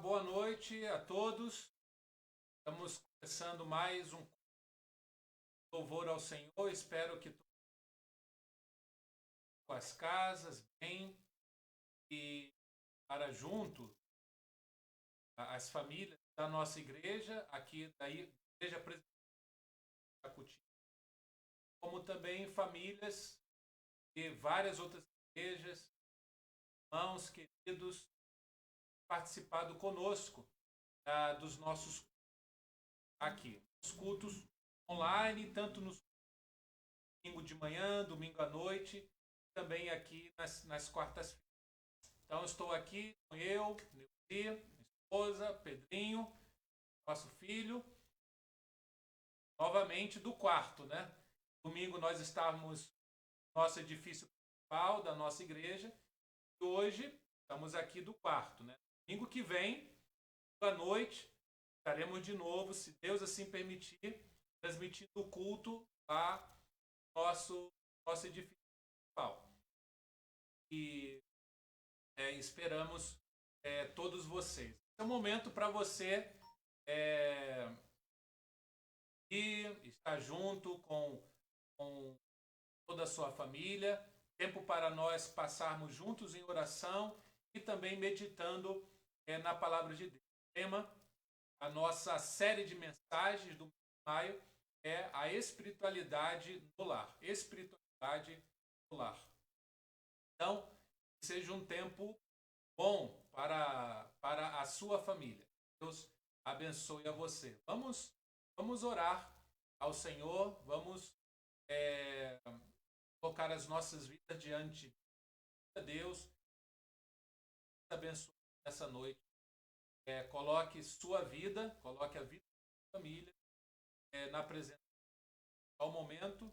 boa noite a todos. Estamos começando mais um louvor ao Senhor. Espero que todos com as casas bem e para junto as famílias da nossa igreja, aqui da Igreja Presbiteriana de Jacuti, como também famílias de várias outras igrejas, irmãos queridos, participado conosco dos nossos aqui, os cultos online, tanto no domingo de manhã, domingo à noite, também aqui nas quartas-feiras. Então estou aqui com eu, Neuzi, minha esposa, Pedrinho, nosso filho, novamente do quarto, né? Domingo nós estávamos no nosso edifício principal da nossa igreja e hoje estamos aqui do quarto, né? Domingo que vem, à noite, estaremos de novo, se Deus assim permitir, transmitindo o culto lá no nosso edifício principal. E esperamos todos vocês. É um momento para você estar junto com toda a sua família, tempo para nós passarmos juntos em oração e também meditando na palavra de Deus. O tema, a nossa série de mensagens do mês de maio é a espiritualidade no lar. Espiritualidade no lar. Então, seja um tempo bom para a sua família. Deus abençoe a você. Vamos orar ao Senhor, vamos colocar as nossas vidas diante de Deus. Abençoe nessa noite. Coloque sua vida, coloque a vida da sua família na presença ao momento.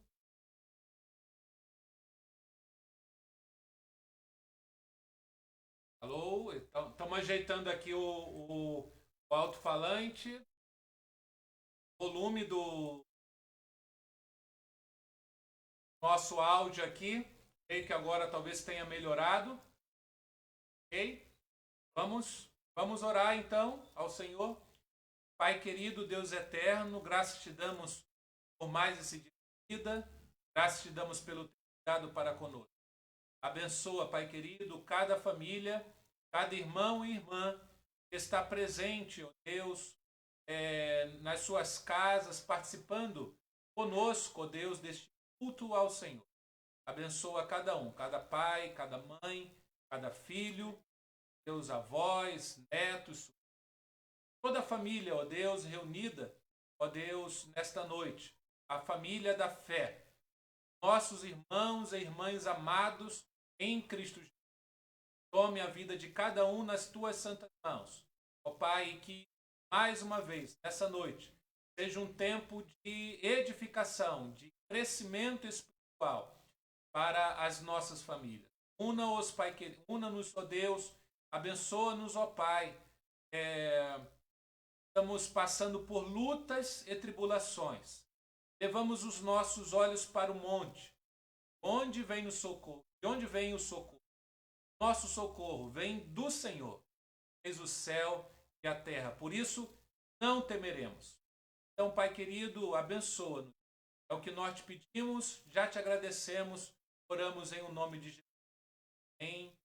Alô, estamos ajeitando aqui o alto-falante, volume do nosso áudio aqui. Creio que agora talvez tenha melhorado. Ok? Vamos orar então ao Senhor. Pai querido, Deus eterno, graças te damos por mais esse dia de vida, graças te damos pelo teu cuidado para conosco. Abençoa, Pai querido, cada família, cada irmão e irmã que está presente, ó Deus, nas suas casas, participando conosco, ó Deus, deste culto ao Senhor. Abençoa cada um, cada pai, cada mãe, cada filho, seus avós, netos, toda a família, ó Deus, reunida, ó Deus, nesta noite, a família da fé, nossos irmãos e irmãs amados em Cristo Jesus. Tome a vida de cada um nas tuas santas mãos, ó Pai, que mais uma vez, nessa noite, seja um tempo de edificação, de crescimento espiritual para as nossas famílias. Una-nos, Pai, una-nos, ó Deus, abençoa-nos, ó Pai. Estamos passando por lutas e tribulações. Levamos os nossos olhos para o monte. Onde vem o socorro? De onde vem o socorro? Nosso socorro vem do Senhor. Fez o céu e a terra. Por isso, não temeremos. Então, Pai querido, abençoa-nos. É o que nós te pedimos, já te agradecemos. Oramos em o nome de Jesus. Amém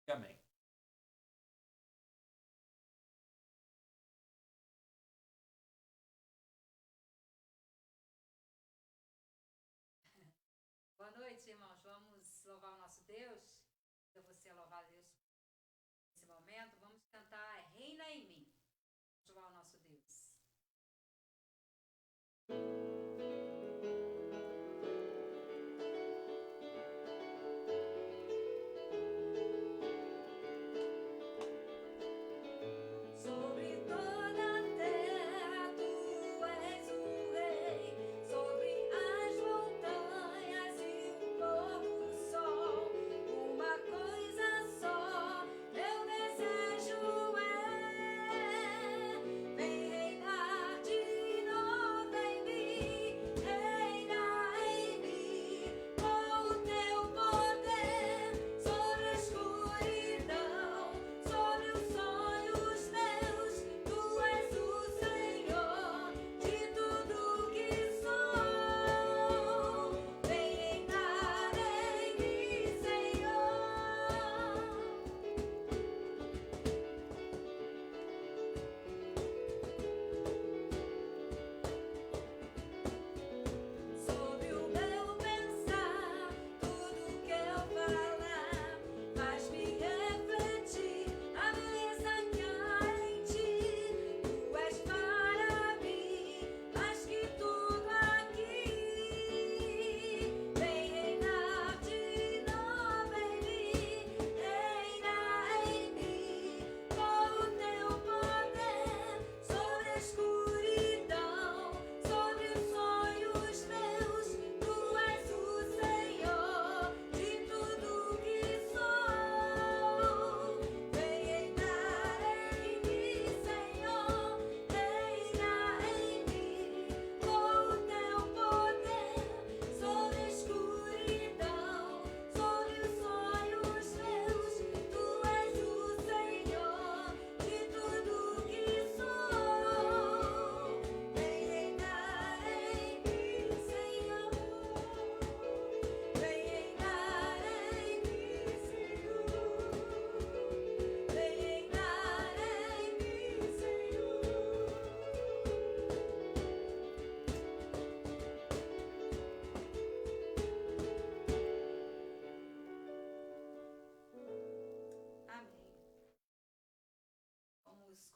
e amém. Boa noite, irmãos. Vamos louvar o nosso Deus. Eu vou ser louvar a Deus nesse momento. Vamos cantar Reina em Mim. Vamos louvar o nosso Deus. Só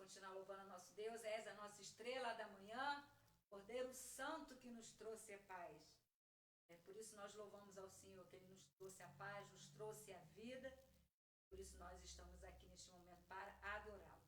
continuar louvando o nosso Deus. És a nossa estrela da manhã, Cordeiro Santo que nos trouxe a paz. Por isso nós louvamos ao Senhor, que Ele nos trouxe a paz, nos trouxe a vida. Por isso nós estamos aqui neste momento para adorá-lo.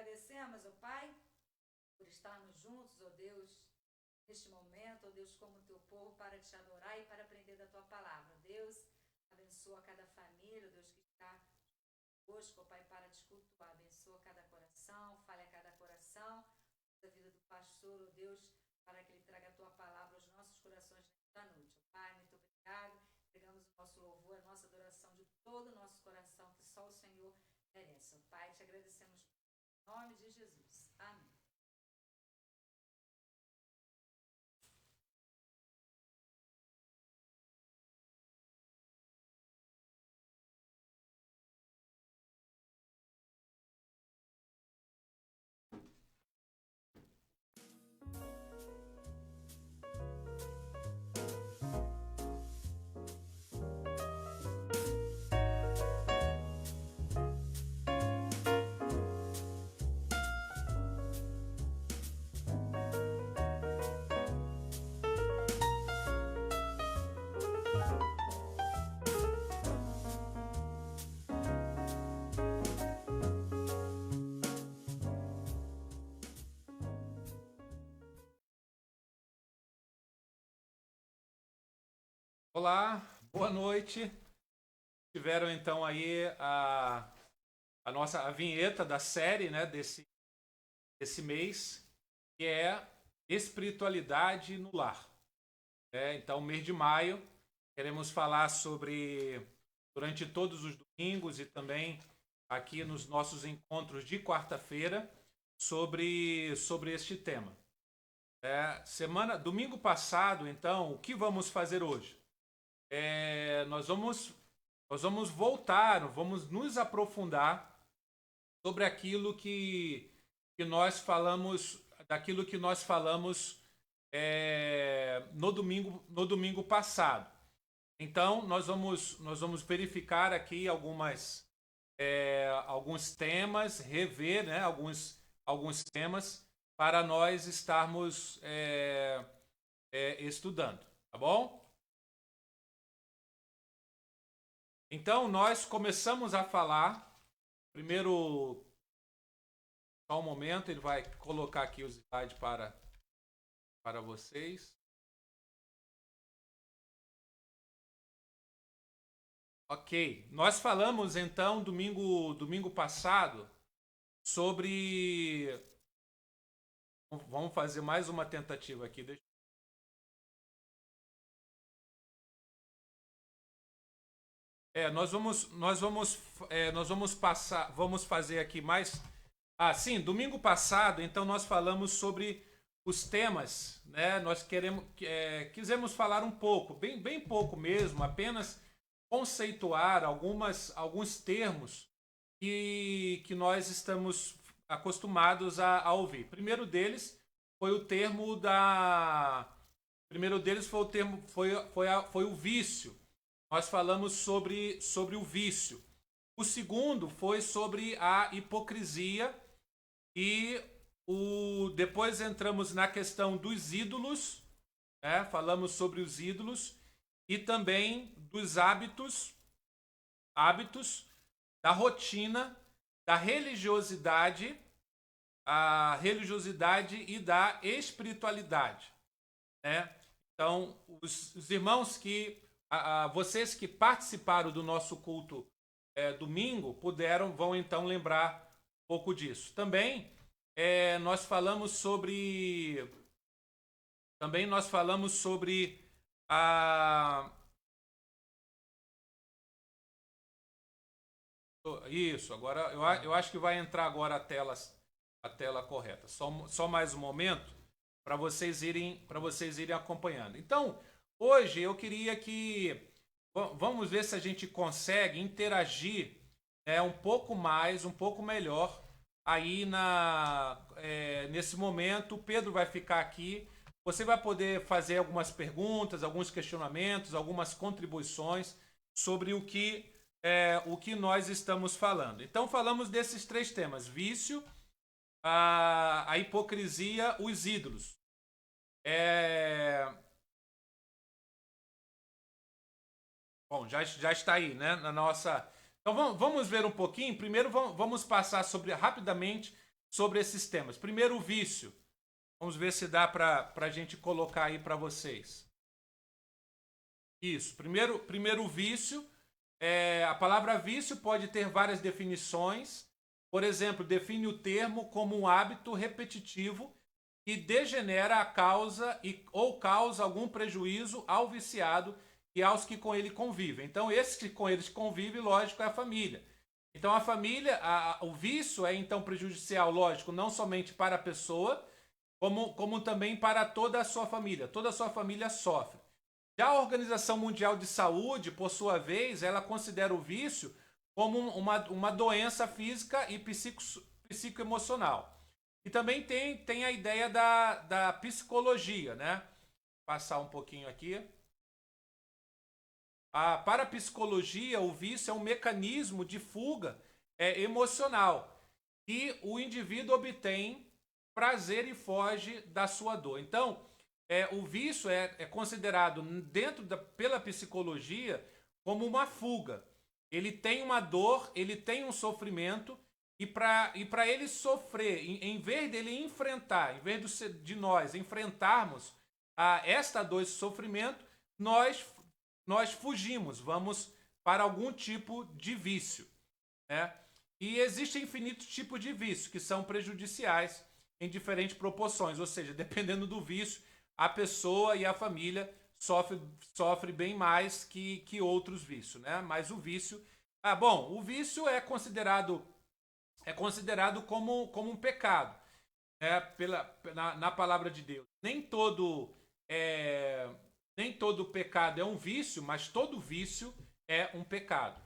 agradecemos, ó Pai, por estarmos juntos, ó Deus, neste momento, ó Deus, como teu povo, para te adorar e para aprender da tua palavra. Deus, abençoa cada família, ó Deus, que está conosco, ó Pai, para te cultuar. Abençoa cada coração, fale a cada coração, da vida do pastor, ó Deus, para que ele traga a tua palavra aos nossos corações nesta noite. Ó Pai, muito obrigado. Entregamos o nosso louvor, a nossa adoração de todo o nosso coração, que só o Senhor merece. Ó Pai, te agradecemos em nome de Jesus. Amém. Olá, boa noite. Tiveram então aí a vinheta da série, né, desse mês, que é espiritualidade no lar. Então, mês de maio, queremos falar sobre, durante todos os domingos e também aqui nos nossos encontros de quarta-feira, sobre este tema. Domingo passado, então, o que vamos fazer hoje? Nós vamos voltar, vamos nos aprofundar sobre aquilo que nós falamos, daquilo que nós falamos no domingo passado. Então, nós vamos verificar aqui alguns temas, rever, né, alguns temas para nós estarmos estudando, tá bom? Então, nós começamos a falar. Primeiro, só um momento, ele vai colocar aqui os slides para vocês. Ok, nós falamos então domingo passado sobre. Vamos fazer mais uma tentativa aqui. Vamos fazer aqui mais. Sim, domingo passado, então nós falamos sobre os temas, né? Nós quisemos falar um pouco, bem pouco mesmo, apenas conceituar alguns termos que nós estamos acostumados a ouvir. Primeiro deles foi o termo foi o vício. Nós falamos sobre o vício. O segundo foi sobre a hipocrisia e depois entramos na questão dos ídolos, né? Falamos sobre os ídolos e também dos hábitos, da rotina, da religiosidade, a religiosidade e da espiritualidade, né? Então, os irmãos vocês que participaram do nosso culto domingo vão então lembrar um pouco disso. Também nós falamos sobre a isso. Agora eu acho que vai entrar agora a tela correta. Só mais um momento para vocês irem acompanhando. Então, hoje eu queria que vamos ver se a gente consegue interagir um pouco mais, um pouco melhor aí nesse momento. O Pedro vai ficar aqui. Você vai poder fazer algumas perguntas, alguns questionamentos, algumas contribuições sobre o que nós estamos falando. Então, falamos desses três temas: vício, a hipocrisia, os ídolos. Bom, já está aí, né? Na nossa. Então vamos ver um pouquinho. Primeiro vamos passar rapidamente sobre esses temas. Primeiro, o vício. Vamos ver se dá para a gente colocar aí para vocês. Isso. Primeiro o vício. A palavra vício pode ter várias definições. Por exemplo, define o termo como um hábito repetitivo que degenera a causa ou causa algum prejuízo ao viciado e aos que com ele convivem. Então, esses que com eles convivem, lógico, é a família. Então, a família, o vício é então prejudicial, lógico, não somente para a pessoa, como também para toda a sua família. Toda a sua família sofre. Já a Organização Mundial de Saúde, por sua vez, ela considera o vício como uma doença física e psicoemocional. E também tem a ideia da psicologia, né? Vou passar um pouquinho aqui. Para a psicologia, o vício é um mecanismo de fuga emocional que o indivíduo obtém prazer e foge da sua dor. Então, o vício é considerado pela psicologia como uma fuga. Ele tem uma dor, ele tem um sofrimento e para ele sofrer, em vez dele enfrentar, em vez de nós enfrentarmos esta dor, esse sofrimento, nós nós fugimos, vamos para algum tipo de vício, né? E existem infinitos tipos de vício que são prejudiciais em diferentes proporções, ou seja, dependendo do vício, a pessoa e a família sofre bem mais que outros vícios, né? Mas o vício, o vício é considerado como um pecado, né? Na palavra de Deus. Nem todo pecado é um vício, mas todo vício é um pecado,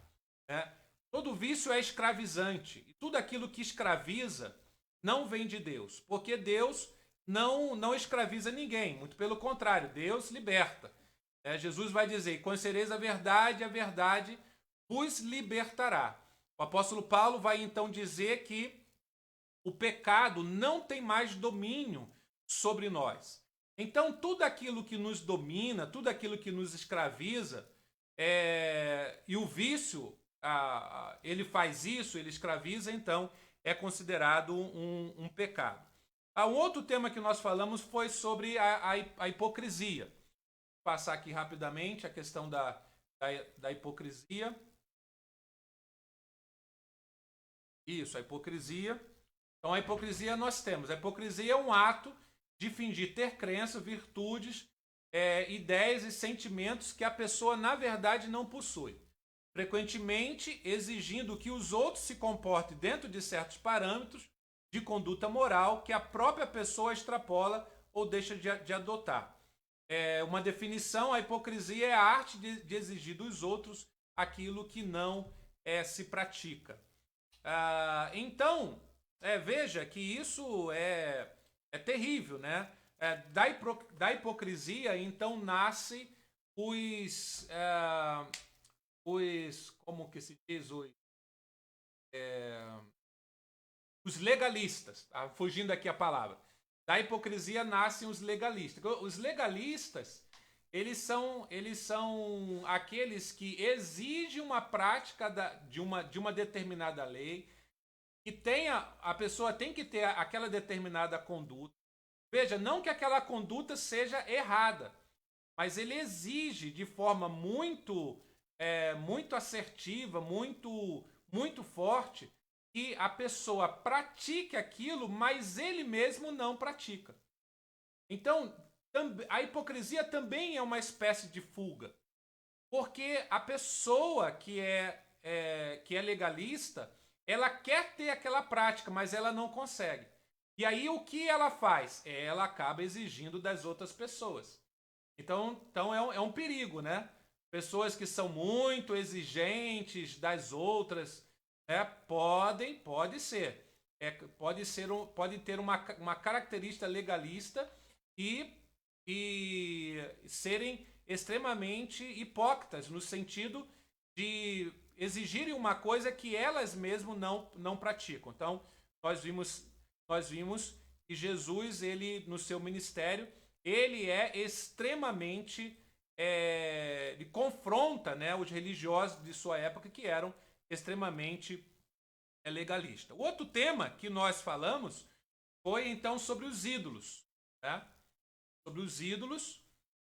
né? Todo vício é escravizante. E tudo aquilo que escraviza não vem de Deus. Porque Deus não escraviza ninguém. Muito pelo contrário, Deus liberta. Jesus vai dizer, conhecereis a verdade vos libertará. O apóstolo Paulo vai então dizer que o pecado não tem mais domínio sobre nós. Então, tudo aquilo que nos domina, tudo aquilo que nos escraviza, e o vício, ele faz isso, ele escraviza, então é considerado um pecado. Um outro tema que nós falamos foi sobre a hipocrisia. Vou passar aqui rapidamente a questão da hipocrisia. Isso, a hipocrisia. Então, a hipocrisia nós temos. A hipocrisia é um ato de fingir ter crença, virtudes, ideias e sentimentos que a pessoa, na verdade, não possui. Frequentemente exigindo que os outros se comportem dentro de certos parâmetros de conduta moral que a própria pessoa extrapola ou deixa de adotar. Uma definição, a hipocrisia é a arte de exigir dos outros aquilo que não se pratica. Então, veja que isso é terrível, né? Da hipocrisia, então, nasce como que se diz, os legalistas, tá? Fugindo aqui a palavra. Da hipocrisia nascem os legalistas. Os legalistas, eles são aqueles que exigem uma prática de uma determinada lei, que a pessoa tem que ter aquela determinada conduta. Veja, não que aquela conduta seja errada, mas ele exige de forma muito assertiva, muito forte, que a pessoa pratique aquilo, mas ele mesmo não pratica. Então, a hipocrisia também é uma espécie de fuga, porque a pessoa que é legalista, ela quer ter aquela prática, mas ela não consegue. E aí o que ela faz? Ela acaba exigindo das outras pessoas. Então é um perigo, né? Pessoas que são muito exigentes das outras, pode ter uma característica legalista e serem extremamente hipócritas, no sentido de exigirem uma coisa que elas mesmas não praticam. Então, nós vimos que Jesus, ele, no seu ministério, ele é extremamente... ele confronta, né, os religiosos de sua época, que eram extremamente legalistas. O outro tema que nós falamos foi, então, sobre os ídolos. Né? Sobre os ídolos.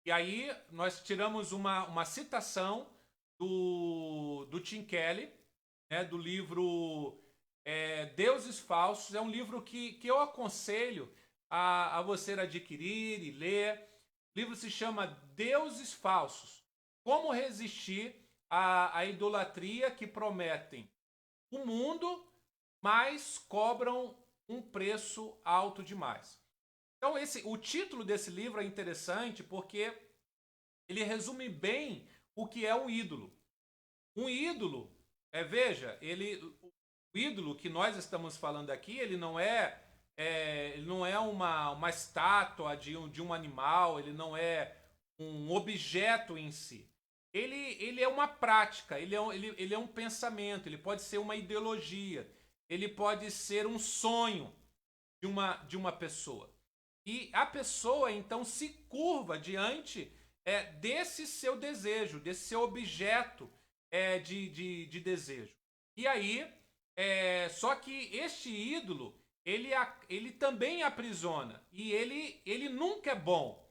E aí nós tiramos uma citação do Tim Keller, né, do livro Deuses Falsos. É um livro que eu aconselho a você adquirir e ler. O livro se chama Deuses Falsos. Como resistir à idolatria que prometem o mundo, mas cobram um preço alto demais. Então, o título desse livro é interessante porque ele resume bem o que é um ídolo. Um ídolo, o ídolo que nós estamos falando aqui, ele não é uma estátua de um animal, ele não é um objeto em si. Ele é uma prática, ele é um pensamento, ele pode ser uma ideologia, ele pode ser um sonho de uma pessoa. E a pessoa, então, se curva diante desse seu desejo, desse seu objeto de desejo. E aí, só que este ídolo, ele também aprisiona. E ele nunca é bom.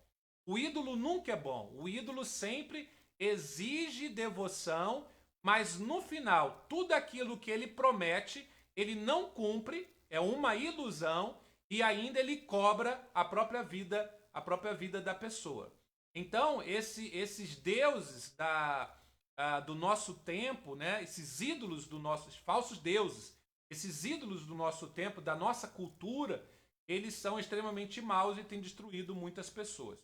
O ídolo nunca é bom. O ídolo sempre exige devoção, mas no final, tudo aquilo que ele promete, ele não cumpre, é uma ilusão, e ainda ele cobra a própria vida da pessoa. Então, esses deuses do nosso tempo, né, esses ídolos do nossos falsos deuses, esses ídolos do nosso tempo, da nossa cultura, eles são extremamente maus e têm destruído muitas pessoas.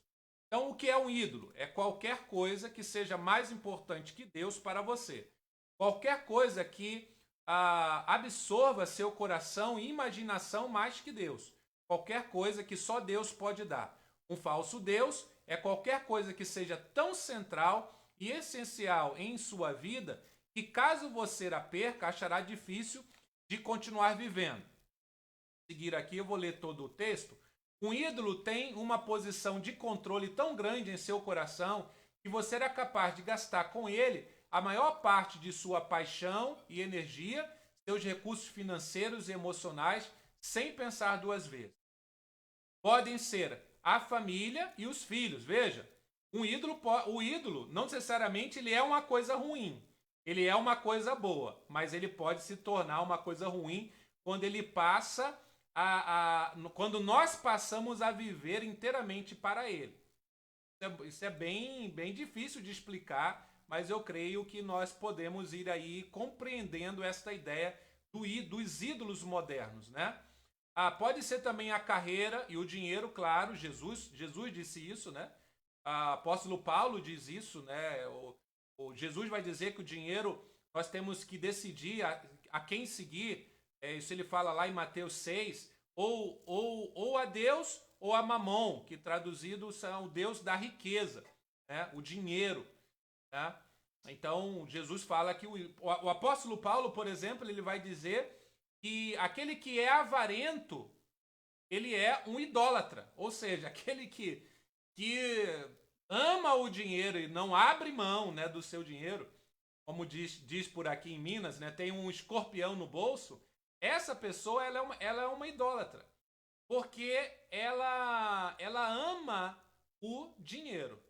Então, o que é um ídolo? É qualquer coisa que seja mais importante que Deus para você. Qualquer coisa que absorva seu coração e imaginação mais que Deus. Qualquer coisa que só Deus pode dar. Um falso Deus é qualquer coisa que seja tão central e essencial em sua vida que, caso você a perca, achará difícil de continuar vivendo. Seguir aqui, eu vou ler todo o texto. Um ídolo tem uma posição de controle tão grande em seu coração que você será capaz de gastar com ele a maior parte de sua paixão e energia, seus recursos financeiros e emocionais, sem pensar duas vezes. Podem ser a família e os filhos. Veja, o ídolo não necessariamente ele é uma coisa ruim. Ele é uma coisa boa, mas ele pode se tornar uma coisa ruim quando ele passa quando nós passamos a viver inteiramente para ele. Isso é bem difícil de explicar, mas eu creio que nós podemos ir aí compreendendo esta ideia dos ídolos modernos, né? Pode ser também a carreira e o dinheiro, claro. Jesus disse isso, né? Apóstolo Paulo diz isso, né? Jesus vai dizer que o dinheiro, nós temos que decidir a quem seguir. Isso ele fala lá em Mateus 6, ou a Deus ou a Mamon, que traduzido são o Deus da riqueza, né? O dinheiro, né? Então, Jesus fala que o apóstolo Paulo, por exemplo, ele vai dizer que aquele que é avarento, ele é um idólatra. Ou seja, aquele que ama o dinheiro e não abre mão, né, do seu dinheiro, como diz por aqui em Minas, né, tem um escorpião no bolso, essa pessoa ela é uma idólatra. Porque ela ama o dinheiro.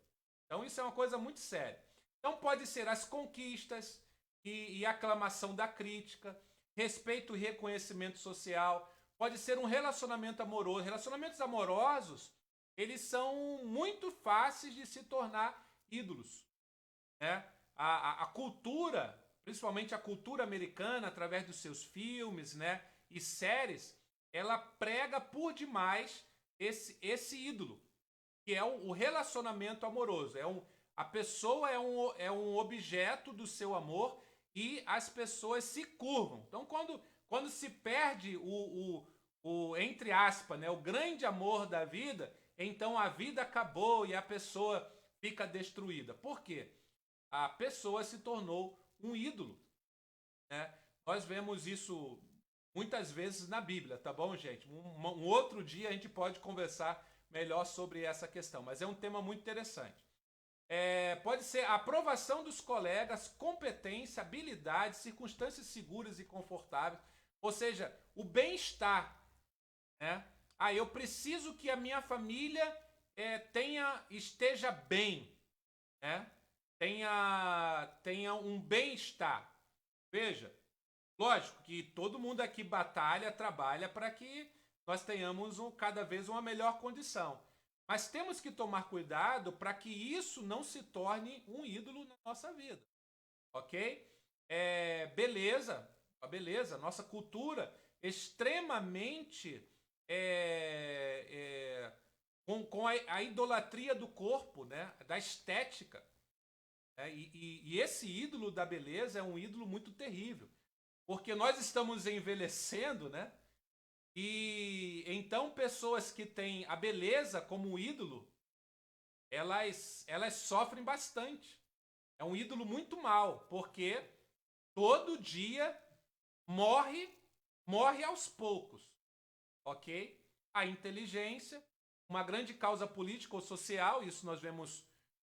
Então isso é uma coisa muito séria. Então pode ser as conquistas e aclamação da crítica, respeito e reconhecimento social, pode ser um relacionamento amoroso. Relacionamentos amorosos, eles são muito fáceis de se tornar ídolos, né? A cultura, principalmente a cultura americana, através dos seus filmes, né, e séries, ela prega por demais esse ídolo, que é o relacionamento amoroso. A pessoa é um objeto do seu amor e as pessoas se curvam. Então, quando se perde entre aspas, né, o grande amor da vida, então a vida acabou e a pessoa fica destruída. Por quê? A pessoa se tornou um ídolo, né? Nós vemos isso muitas vezes na Bíblia, tá bom, gente? Um outro dia a gente pode conversar melhor sobre essa questão, mas é um tema muito interessante. Pode ser a aprovação dos colegas, competência, habilidade, circunstâncias seguras e confortáveis, ou seja, o bem-estar, né? Eu preciso que a minha família esteja bem, né? Tenha um bem-estar. Veja, lógico que todo mundo aqui trabalha para que nós tenhamos cada vez uma melhor condição. Mas temos que tomar cuidado para que isso não se torne um ídolo na nossa vida. Ok? Beleza, nossa cultura extremamente com a idolatria do corpo, né? Da estética. E esse ídolo da beleza é um ídolo muito terrível. Porque nós estamos envelhecendo, né? E então pessoas que têm a beleza como ídolo, elas sofrem bastante. É um ídolo muito mau, porque todo dia morre aos poucos, ok? A inteligência, uma grande causa política ou social, isso nós vemos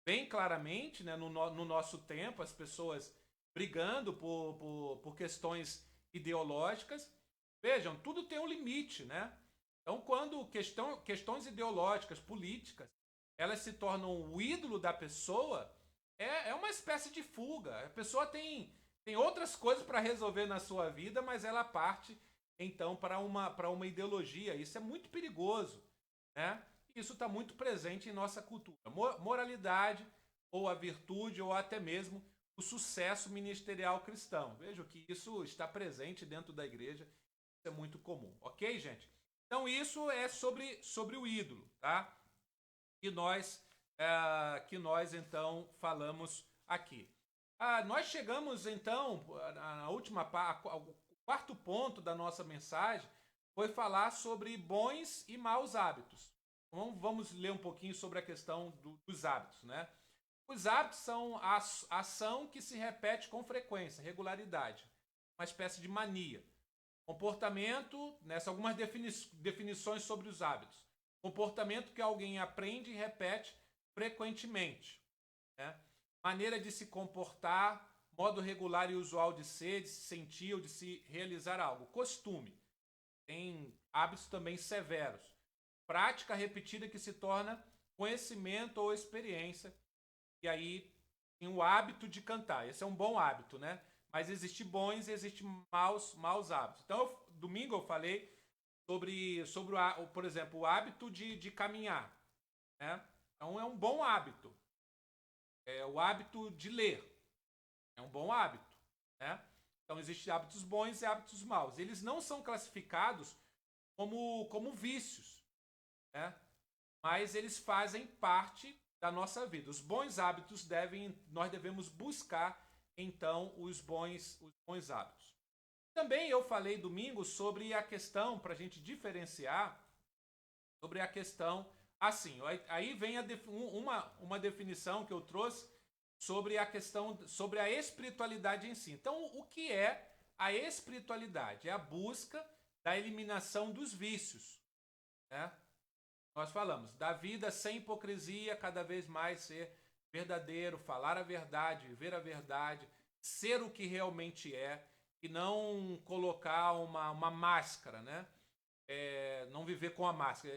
bem claramente, né, no nosso tempo, as pessoas brigando por questões ideológicas. Vejam, tudo tem um limite, né? Então, quando questões ideológicas, políticas, elas se tornam o ídolo da pessoa, é uma espécie de fuga. A pessoa tem outras coisas para resolver na sua vida, mas ela parte então para uma ideologia. Isso é muito perigoso, né? Isso está muito presente em nossa cultura. Moralidade, ou a virtude, ou até mesmo o sucesso ministerial cristão. Veja que isso está presente dentro da igreja. Isso é muito comum. Ok, gente? Então isso é sobre o ídolo, tá? Que nós então falamos aqui. Nós chegamos então na última parte, o quarto ponto da nossa mensagem foi falar sobre bons e maus hábitos. Então, vamos ler um pouquinho sobre a questão dos hábitos, né? Os hábitos são a ação que se repete com frequência, regularidade, uma espécie de mania. Comportamento, algumas definições sobre os hábitos. Comportamento que alguém aprende e repete frequentemente, né? Maneira de se comportar, modo regular e usual de ser, de se sentir ou de se realizar algo. Costume. Tem hábitos também severos. Prática repetida que se torna conhecimento ou experiência. E aí tem o hábito de cantar. Esse é um bom hábito, né? Mas existem bons e existem maus hábitos. Então, domingo eu falei sobre por exemplo, o hábito de caminhar, né? Então é um bom hábito. É o hábito de ler. É um bom hábito, né? Então existem hábitos bons e hábitos maus. Eles não são classificados como vícios, né? Mas eles fazem parte da nossa vida. Os bons hábitos nós devemos buscar então os bons hábitos. Também eu falei domingo sobre a questão, para a gente diferenciar, sobre a questão assim. Aí vem uma definição que eu trouxe sobre a questão, sobre a espiritualidade em si. Então, o que é a espiritualidade? É a busca da eliminação dos vícios, né? Nós falamos da vida sem hipocrisia, cada vez mais ser verdadeiro, falar a verdade, viver a verdade, ser o que realmente é, e não colocar uma máscara, né? Não viver com a máscara.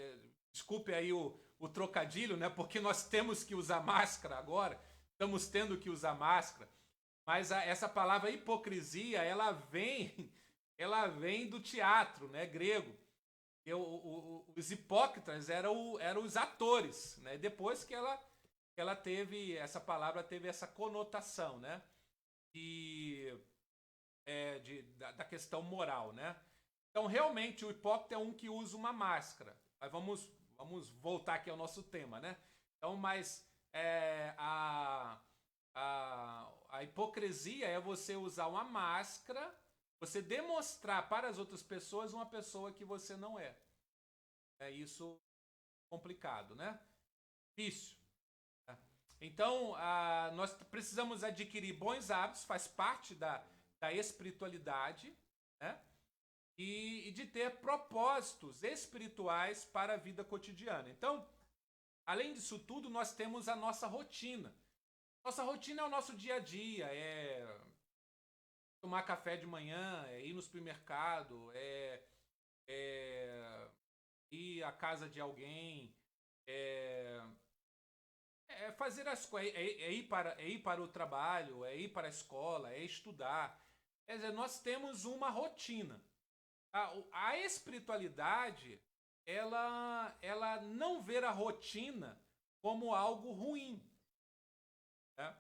Desculpe aí o trocadilho, né? Porque nós temos que usar máscara agora, estamos tendo que usar máscara, mas essa palavra hipocrisia, ela vem do teatro, né? Grego. Os hipócritas eram os atores, né? Depois que ela teve, essa palavra teve essa conotação, né? Da questão moral, né? Então, realmente, o hipócrita é um que usa uma máscara. Mas vamos voltar aqui ao nosso tema, né? Então, mas a hipocrisia é você usar uma máscara, você demonstrar para as outras pessoas uma pessoa que você não é. É isso complicado, né? Difícil. Então, nós precisamos adquirir bons hábitos, faz parte da espiritualidade, né? E de ter propósitos espirituais para a vida cotidiana. Então, além disso tudo, nós temos a nossa rotina. Nossa rotina é o nosso dia a dia, é tomar café de manhã, é ir no supermercado, é ir à casa de alguém, fazer as coisas, é ir para o trabalho, é ir para a escola, é estudar. Quer dizer, nós temos uma rotina. A espiritualidade, ela não vê a rotina como algo ruim, né?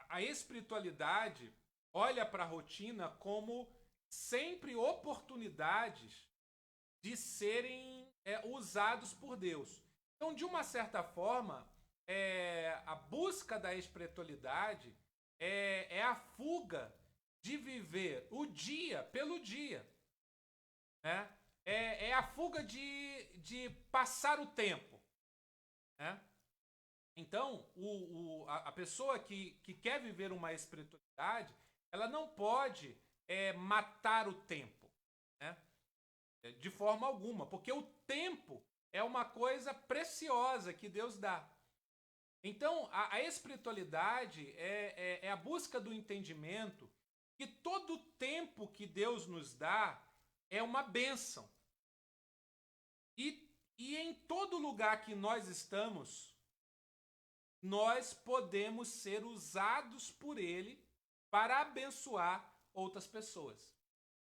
A espiritualidade olha para a rotina como sempre oportunidades de serem usados por Deus. Então, de uma certa forma, a busca da espiritualidade é a fuga de viver o dia pelo dia, né? É a fuga de passar o tempo, né? Então, a pessoa que quer viver uma espiritualidade, ela não pode matar o tempo, né? De forma alguma, porque o tempo é uma coisa preciosa que Deus dá. Então, a espiritualidade é a busca do entendimento que todo o tempo que Deus nos dá é uma bênção. E em todo lugar que nós estamos, nós podemos ser usados por Ele para abençoar outras pessoas.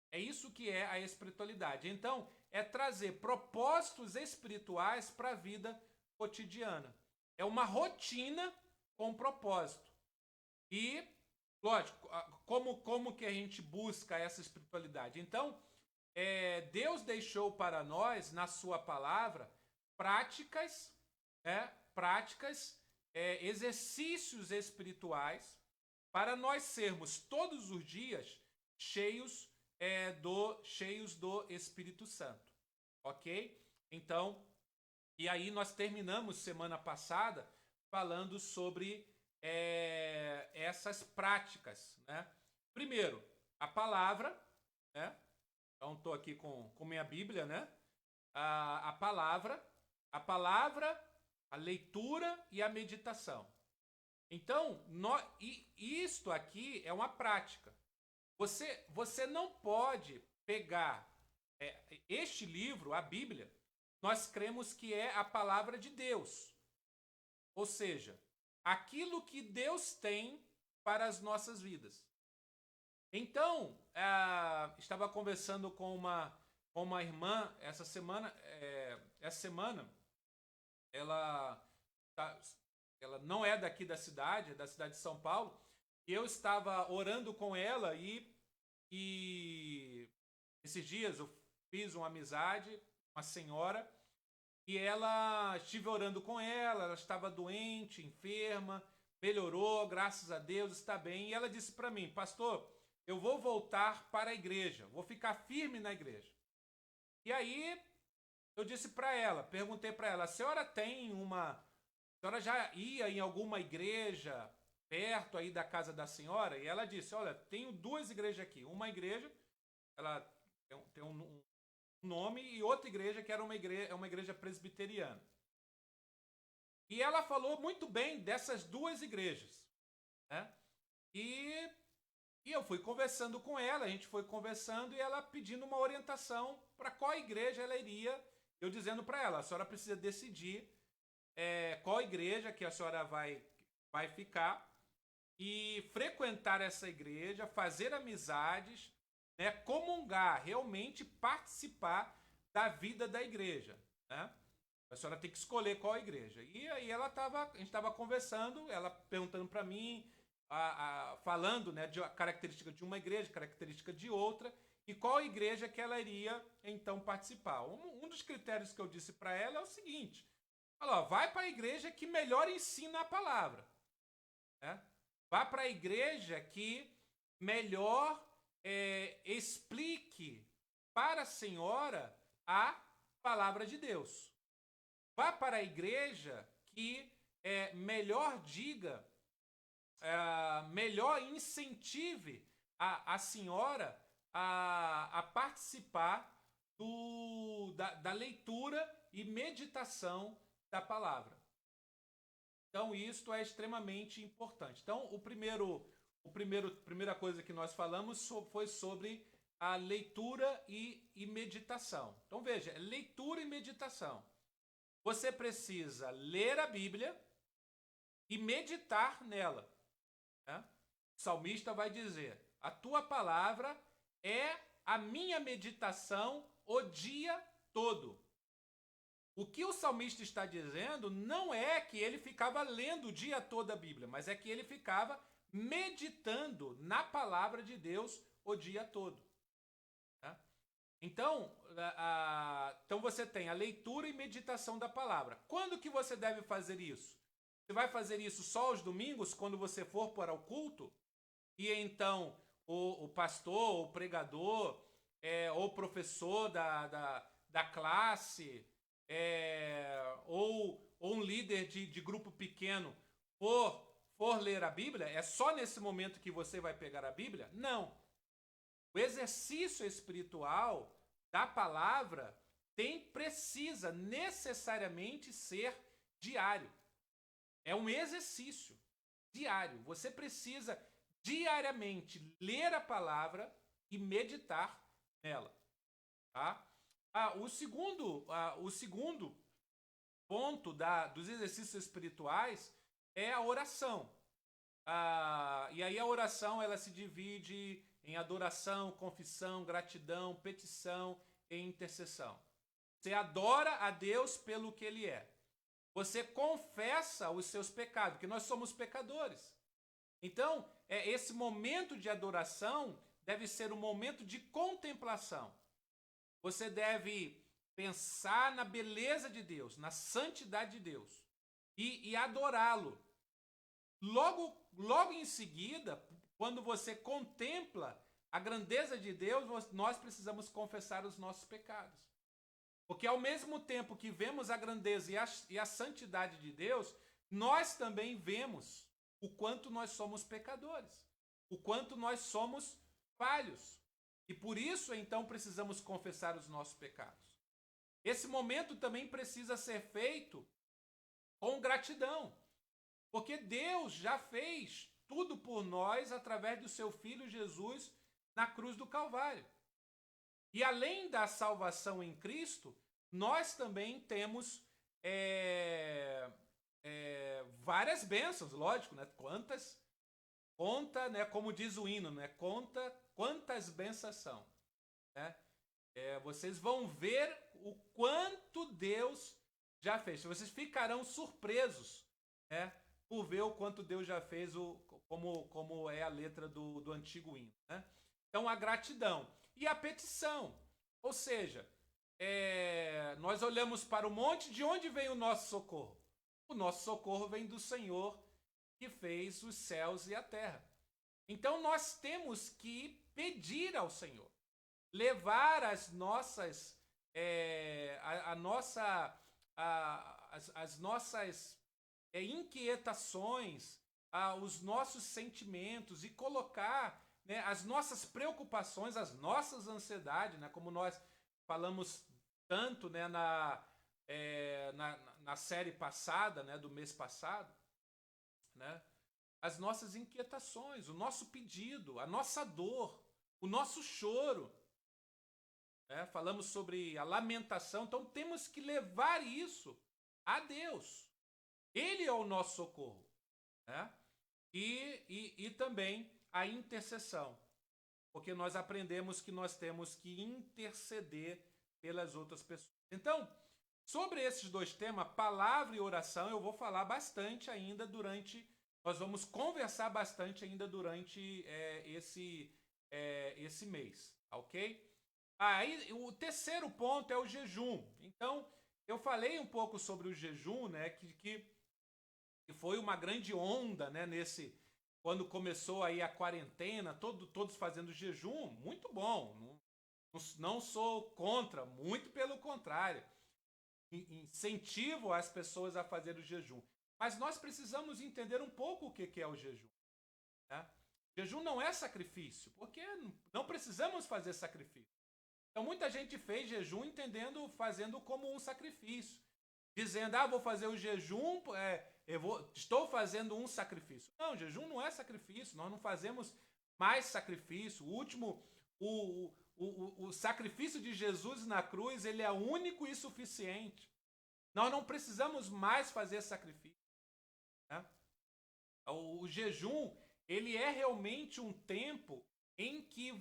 É isso que é a espiritualidade. Então, é trazer propósitos espirituais para a vida cotidiana. É uma rotina com propósito. E, lógico, como que a gente busca essa espiritualidade? Então, Deus deixou para nós, na sua palavra, práticas, exercícios espirituais, para nós sermos todos os dias cheios do Espírito Santo. Ok? Então, e aí nós terminamos semana passada falando sobre essas práticas, né? Primeiro, a palavra, né? Então, estou aqui com minha Bíblia, né? A palavra, a leitura e a meditação. Então, isto aqui é uma prática. Você não pode pegar este livro, a Bíblia, nós cremos que é a palavra de Deus. Ou seja, aquilo que Deus tem para as nossas vidas. Então, estava conversando com uma irmã essa semana. Essa semana, ela não é daqui da cidade, é da cidade de São Paulo. E eu estava orando com ela e esses dias eu fiz uma amizade, uma senhora, e estive orando com ela estava doente, enferma, melhorou, graças a Deus, está bem. E ela disse para mim: pastor, eu vou voltar para a igreja, vou ficar firme na igreja. E aí eu disse para ela, perguntei para ela: a senhora já ia em alguma igreja perto aí da casa da senhora? E ela disse: olha, tenho 2 igrejas aqui. Uma igreja, ela tem um nome, e outra igreja que era uma igreja presbiteriana. E ela falou muito bem dessas 2 igrejas, né? E eu fui conversando com ela, a gente foi conversando e ela pedindo uma orientação para qual igreja ela iria. Eu dizendo para ela: a senhora precisa decidir qual igreja que a senhora vai ficar e frequentar essa igreja, fazer amizades, né, comungar, realmente participar da vida da igreja, né? A senhora tem que escolher qual igreja. E aí a gente estava conversando, ela perguntando para mim, falando, né, de característica de uma igreja, característica de outra, e qual igreja que ela iria então participar. Um dos critérios que eu disse para ela é o seguinte: vai para a igreja que melhor ensina a palavra, né? Vá para a igreja que melhor explique para a senhora a palavra de Deus. Vá para a igreja que melhor diga, melhor incentive a senhora a participar da leitura e meditação da palavra. Então, isto é extremamente importante. Então, primeira coisa que nós falamos foi sobre a leitura e meditação. Então, veja, leitura e meditação. Você precisa ler a Bíblia e meditar nela, né? O salmista vai dizer: a tua palavra é a minha meditação o dia todo. O que o salmista está dizendo não é que ele ficava lendo o dia todo a Bíblia, mas é que ele ficava meditando na palavra de Deus o dia todo. Tá? Então você tem a leitura e meditação da palavra. Quando que você deve fazer isso? Você vai fazer isso só aos domingos, quando você for para o culto? E então o pastor, o pregador, ou o professor da classe, ou um líder de grupo pequeno for ler a Bíblia, é só nesse momento que você vai pegar a Bíblia? Não. O exercício espiritual da palavra precisa necessariamente ser diário. É um exercício diário. Você precisa diariamente ler a palavra e meditar nela. Tá? O segundo ponto dos exercícios espirituais é a oração. E aí a oração ela se divide em adoração, confissão, gratidão, petição e intercessão. Você adora a Deus pelo que Ele é. Você confessa os seus pecados, porque nós somos pecadores. Então, esse momento de adoração deve ser um momento de contemplação. Você deve pensar na beleza de Deus, na santidade de Deus e adorá-lo. Logo em seguida, quando você contempla a grandeza de Deus, nós precisamos confessar os nossos pecados. Porque ao mesmo tempo que vemos a grandeza e a santidade de Deus, nós também vemos o quanto nós somos pecadores, o quanto nós somos falhos. E por isso, então, precisamos confessar os nossos pecados. Esse momento também precisa ser feito com gratidão, porque Deus já fez tudo por nós através do seu Filho Jesus na cruz do Calvário. E além da salvação em Cristo, nós também temos várias bênçãos, lógico, né? Conta, né? Como diz o hino, né? Conta quantas bênçãos são, né? Vocês vão ver o quanto Deus já fez. Vocês ficarão surpresos, né? Por ver o quanto Deus já fez, como é a letra do antigo hino, né? Então, a gratidão e a petição. Ou seja, nós olhamos para o monte, de onde vem o nosso socorro? O nosso socorro vem do Senhor que fez os céus e a terra. Então, nós temos que pedir ao Senhor, levar as nossas inquietações, os nossos sentimentos e colocar, né, as nossas preocupações, as nossas ansiedades, né, como nós falamos tanto, né, na série passada, né, do mês passado, né, as nossas inquietações, o nosso pedido, a nossa dor, o nosso choro. Falamos sobre a lamentação, então temos que levar isso a Deus. Ele é o nosso socorro, né? E também a intercessão, porque nós aprendemos que nós temos que interceder pelas outras pessoas. Então, sobre esses dois temas, palavra e oração, eu vou falar bastante ainda nós vamos conversar bastante ainda durante esse mês, ok? Aí, o terceiro ponto é o jejum. Então, eu falei um pouco sobre o jejum, né, que foi uma grande onda, né, quando começou aí a quarentena, todos fazendo jejum, muito bom. Não sou contra, muito pelo contrário. Incentivo as pessoas a fazer o jejum. Mas nós precisamos entender um pouco o que é o jejum, né? Jejum não é sacrifício, porque não precisamos fazer sacrifício. Então muita gente fez jejum fazendo como um sacrifício, dizendo, vou fazer o jejum, estou fazendo um sacrifício. Não, jejum não é sacrifício, nós não fazemos mais sacrifício. O sacrifício de Jesus na cruz, ele é único e suficiente. Nós não precisamos mais fazer sacrifício, né? O jejum, ele é realmente um tempo em que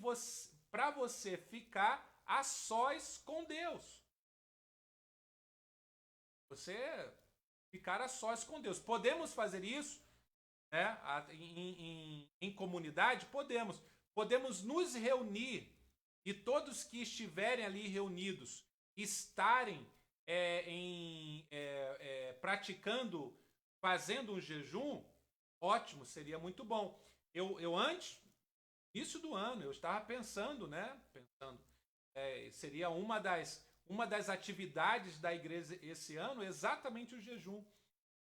para você ficar a sós com Deus. Você ficar a sós com Deus. Podemos fazer isso, né, em comunidade? Podemos nos reunir e todos que estiverem ali reunidos estarem praticando, fazendo um jejum, ótimo, seria muito bom. Eu antes, início do ano, eu estava pensando, seria uma das atividades da igreja esse ano, exatamente o jejum.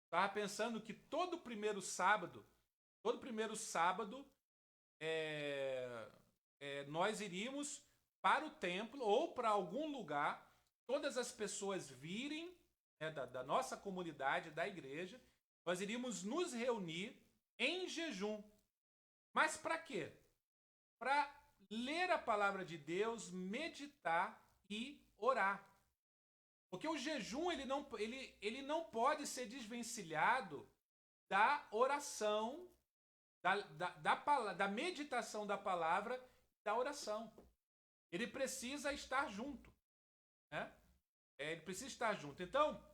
Estava pensando que todo primeiro sábado, nós iríamos para o templo ou para algum lugar, todas as pessoas virem, né, da nossa comunidade, da igreja, nós iríamos nos reunir em jejum. Mas para quê? Para ler a palavra de Deus, meditar e orar. Porque o jejum ele não pode ser desvencilhado da oração, da meditação da palavra, da oração. Ele precisa estar junto, né? Ele precisa estar junto. Então,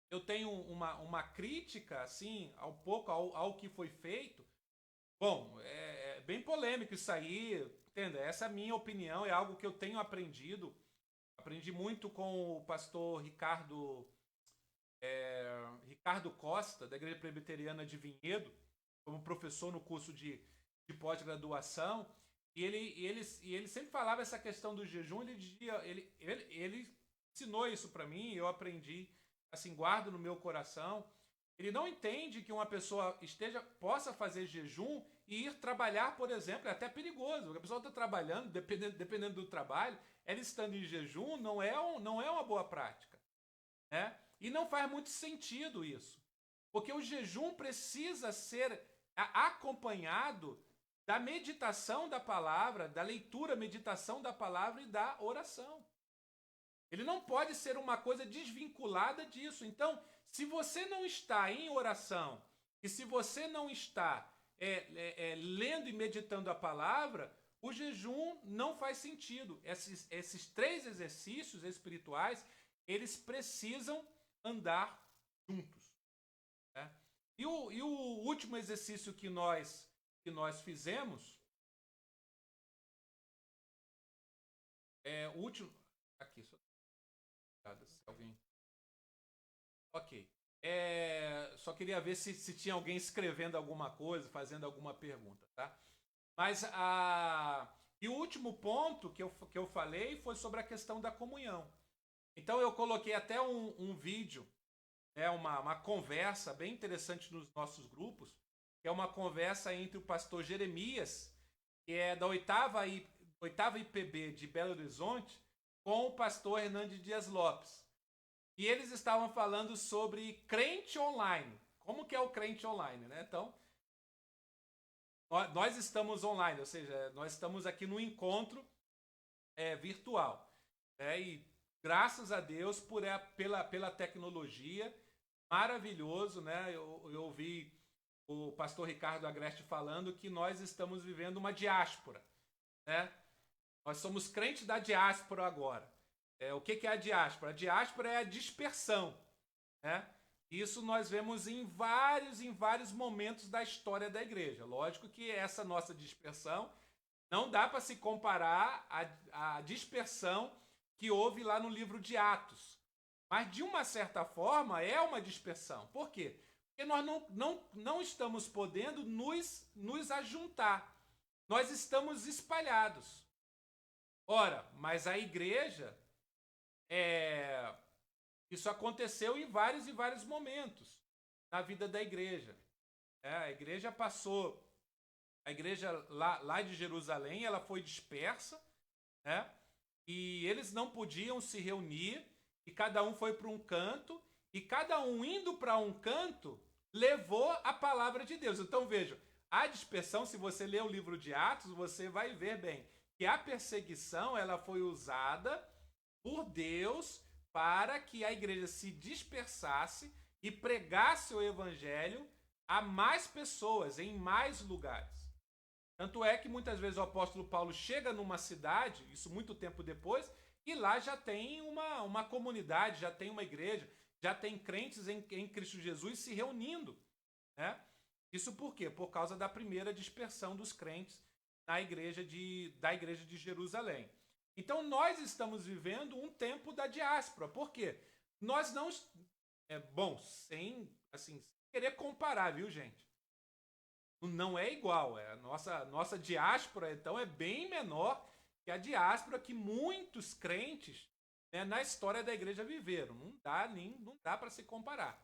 eu tenho uma crítica, assim, ao que foi feito. Bom, é bem polêmico isso aí, entenda? Essa é a minha opinião, é algo que eu tenho aprendido. Aprendi muito com o pastor Ricardo Costa, da Igreja Presbiteriana de Vinhedo, como professor no curso de pós-graduação. E ele sempre falava essa questão do jejum. Ele ensinou isso para mim, eu aprendi, assim, guardo no meu coração. Ele não entende que uma pessoa possa fazer jejum e ir trabalhar, por exemplo. É até perigoso, porque a pessoa está trabalhando, dependendo do trabalho, ela estando em jejum não é uma boa prática, né? E não faz muito sentido isso, porque o jejum precisa ser acompanhado da meditação da palavra, da leitura, meditação da palavra e da oração. Ele não pode ser uma coisa desvinculada disso. Então, se você não está em oração e se você não está lendo e meditando a palavra, o jejum não faz sentido. Esses 3 exercícios espirituais, eles precisam andar juntos, né? E o último exercício que nós fizemos, o último, aqui, só se alguém, ok, só queria ver se tinha alguém escrevendo alguma coisa, fazendo alguma pergunta, tá? Mas e o último ponto que eu falei foi sobre a questão da comunhão. Então eu coloquei até um vídeo, uma conversa bem interessante nos nossos grupos, que é uma conversa entre o pastor Jeremias, que é da 8ª IPB de Belo Horizonte, com o pastor Hernandes Dias Lopes. E eles estavam falando sobre crente online. Como que é o crente online, né? Então, nós estamos online, ou seja, nós estamos aqui no encontro virtual, né? E graças a Deus pela tecnologia, maravilhoso, né? Eu ouvi o pastor Ricardo Agreste falando que nós estamos vivendo uma diáspora, né? Nós somos crentes da diáspora agora. O que é a diáspora? A diáspora é a dispersão, né? Isso nós vemos em vários momentos da história da igreja. Lógico que essa nossa dispersão não dá para se comparar à dispersão que houve lá no livro de Atos. Mas, de uma certa forma, é uma dispersão. Por quê? Porque nós não estamos podendo nos ajuntar. Nós estamos espalhados. Ora, mas a igreja, isso aconteceu em vários momentos na vida da igreja. A igreja passou, a igreja lá de Jerusalém, ela foi dispersa, né? E eles não podiam se reunir, e cada um foi para um canto, e cada um indo para um canto levou a palavra de Deus. Então vejam, a dispersão, se você ler o livro de Atos, você vai ver bem que a perseguição ela foi usada por Deus para que a igreja se dispersasse e pregasse o evangelho a mais pessoas, em mais lugares. Tanto é que muitas vezes o apóstolo Paulo chega numa cidade, isso muito tempo depois, e lá já tem uma comunidade, já tem uma igreja, já tem crentes em Cristo Jesus se reunindo, né? Isso por quê? Por causa da primeira dispersão dos crentes da igreja de Jerusalém. Então nós estamos vivendo um tempo da diáspora. Por quê? Nós não... sem querer comparar, viu, gente? Não é igual. A nossa diáspora, então, é bem menor que a diáspora que muitos crentes, né, na história da igreja viveram. Não dá para se comparar.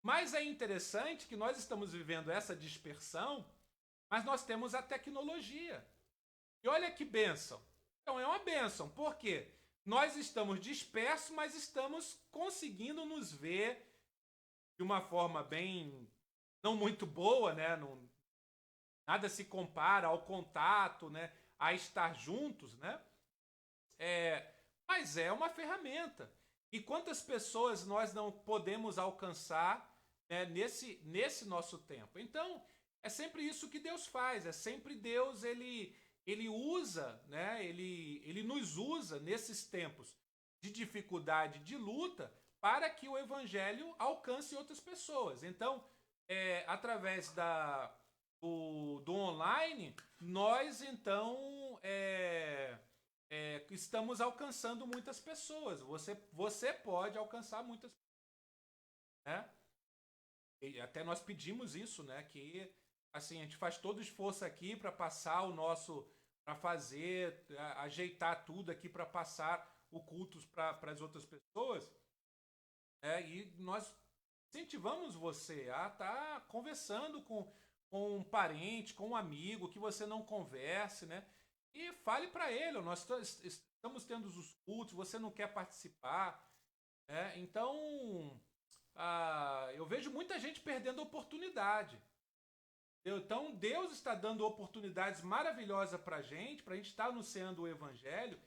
Mas é interessante que nós estamos vivendo essa dispersão, mas nós temos a tecnologia. E olha que bênção. Então é uma bênção. Por quê? Nós estamos dispersos, mas estamos conseguindo nos ver de uma forma bem... não muito boa, né? Nada se compara ao contato, né? A estar juntos, né? Mas é uma ferramenta. E quantas pessoas nós não podemos alcançar né, nesse nosso tempo. Então, é sempre isso que Deus faz, é sempre Deus, ele usa, né, ele nos usa nesses tempos de dificuldade, de luta, para que o evangelho alcance outras pessoas. Então, através do online, nós então estamos alcançando muitas pessoas. Você pode alcançar muitas pessoas, né? E até nós pedimos isso, né? Que assim a gente faz todo o esforço aqui para passar o nosso, para fazer, ajeitar tudo aqui para passar o culto para as outras pessoas. E nós incentivamos você a estar conversando com um parente, com um amigo que você não converse, né? E fale para ele, nós estamos tendo os cultos, você não quer participar, né? Então, eu vejo muita gente perdendo a oportunidade. Então, Deus está dando oportunidades maravilhosas para a gente estar anunciando o evangelho,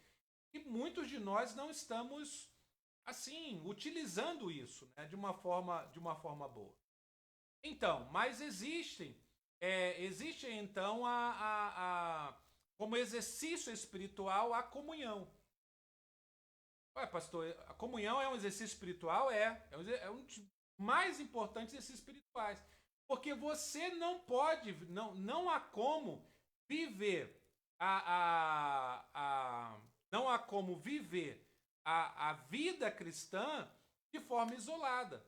e muitos de nós não estamos assim utilizando isso, né, de uma forma boa. Então, mas existe então como exercício espiritual a comunhão. Ué, pastor, a comunhão é um exercício espiritual? É um dos mais importantes exercícios espirituais. Porque você não pode, não há como viver não há como viver a vida cristã de forma isolada.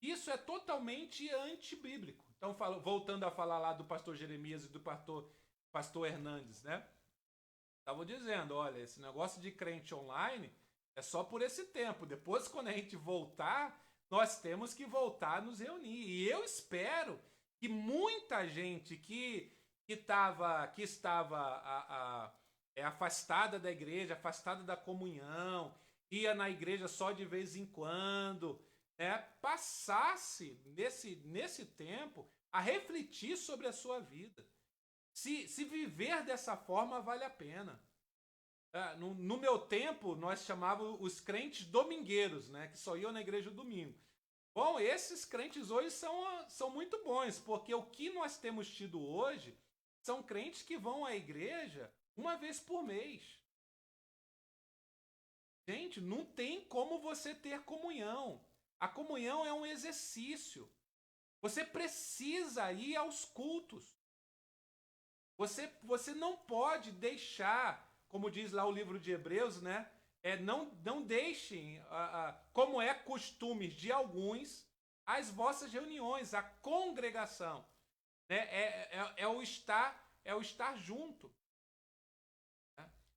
Isso é totalmente antibíblico. Então, voltando a falar lá do pastor Jeremias e do pastor Hernandes, né? Estavam dizendo, olha, esse negócio de crente online é só por esse tempo. Depois, quando a gente voltar, nós temos que voltar a nos reunir. E eu espero que muita gente que estava afastada da igreja, afastada da comunhão, ia na igreja só de vez em quando, né, passasse nesse tempo a refletir sobre a sua vida. Se viver dessa forma vale a pena. No meu tempo, nós chamávamos os crentes domingueiros, né, que só iam na igreja no domingo. Bom, esses crentes hoje são muito bons, porque o que nós temos tido hoje são crentes que vão à igreja uma vez por mês. Gente, não tem como você ter comunhão. A comunhão é um exercício. Você precisa ir aos cultos. Você não pode deixar, como diz lá o livro de Hebreus, né? Não deixem, como é costume de alguns, as vossas reuniões, a congregação. Né? É o estar junto.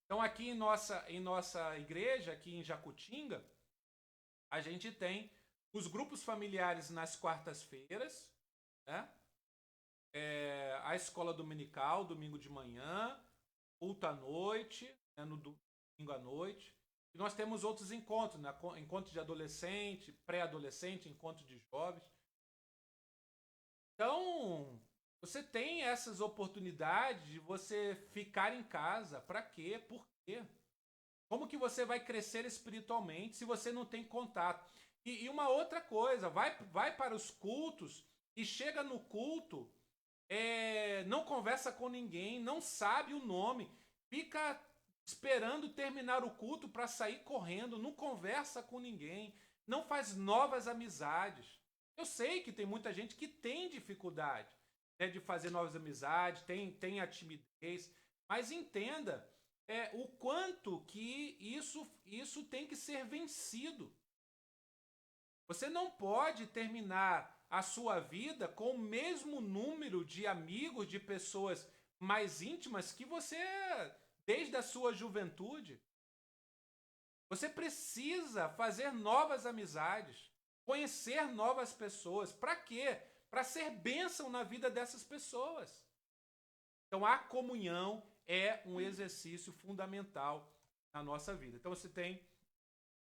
Então, aqui em nossa igreja, aqui em Jacutinga, a gente tem os grupos familiares nas quartas-feiras, né? A escola dominical, domingo de manhã, culto à noite, né? No domingo à noite. E nós temos outros encontros, né? Encontro de adolescente, pré-adolescente, encontro de jovens. Então, você tem essas oportunidades de você ficar em casa. Para quê? Por quê? Como que você vai crescer espiritualmente se você não tem contato? E uma outra coisa, vai para os cultos e chega no culto, não conversa com ninguém, não sabe o nome, fica esperando terminar o culto para sair correndo, não conversa com ninguém, não faz novas amizades. Eu sei que tem muita gente que tem dificuldade, né, de fazer novas amizades, tem a timidez, mas entenda o quanto que isso tem que ser vencido. Você não pode terminar a sua vida com o mesmo número de amigos, de pessoas mais íntimas que você desde a sua juventude. Você precisa fazer novas amizades, conhecer novas pessoas. Para quê? Para ser bênção na vida dessas pessoas. Então, a comunhão é um exercício fundamental na nossa vida. Então, você tem...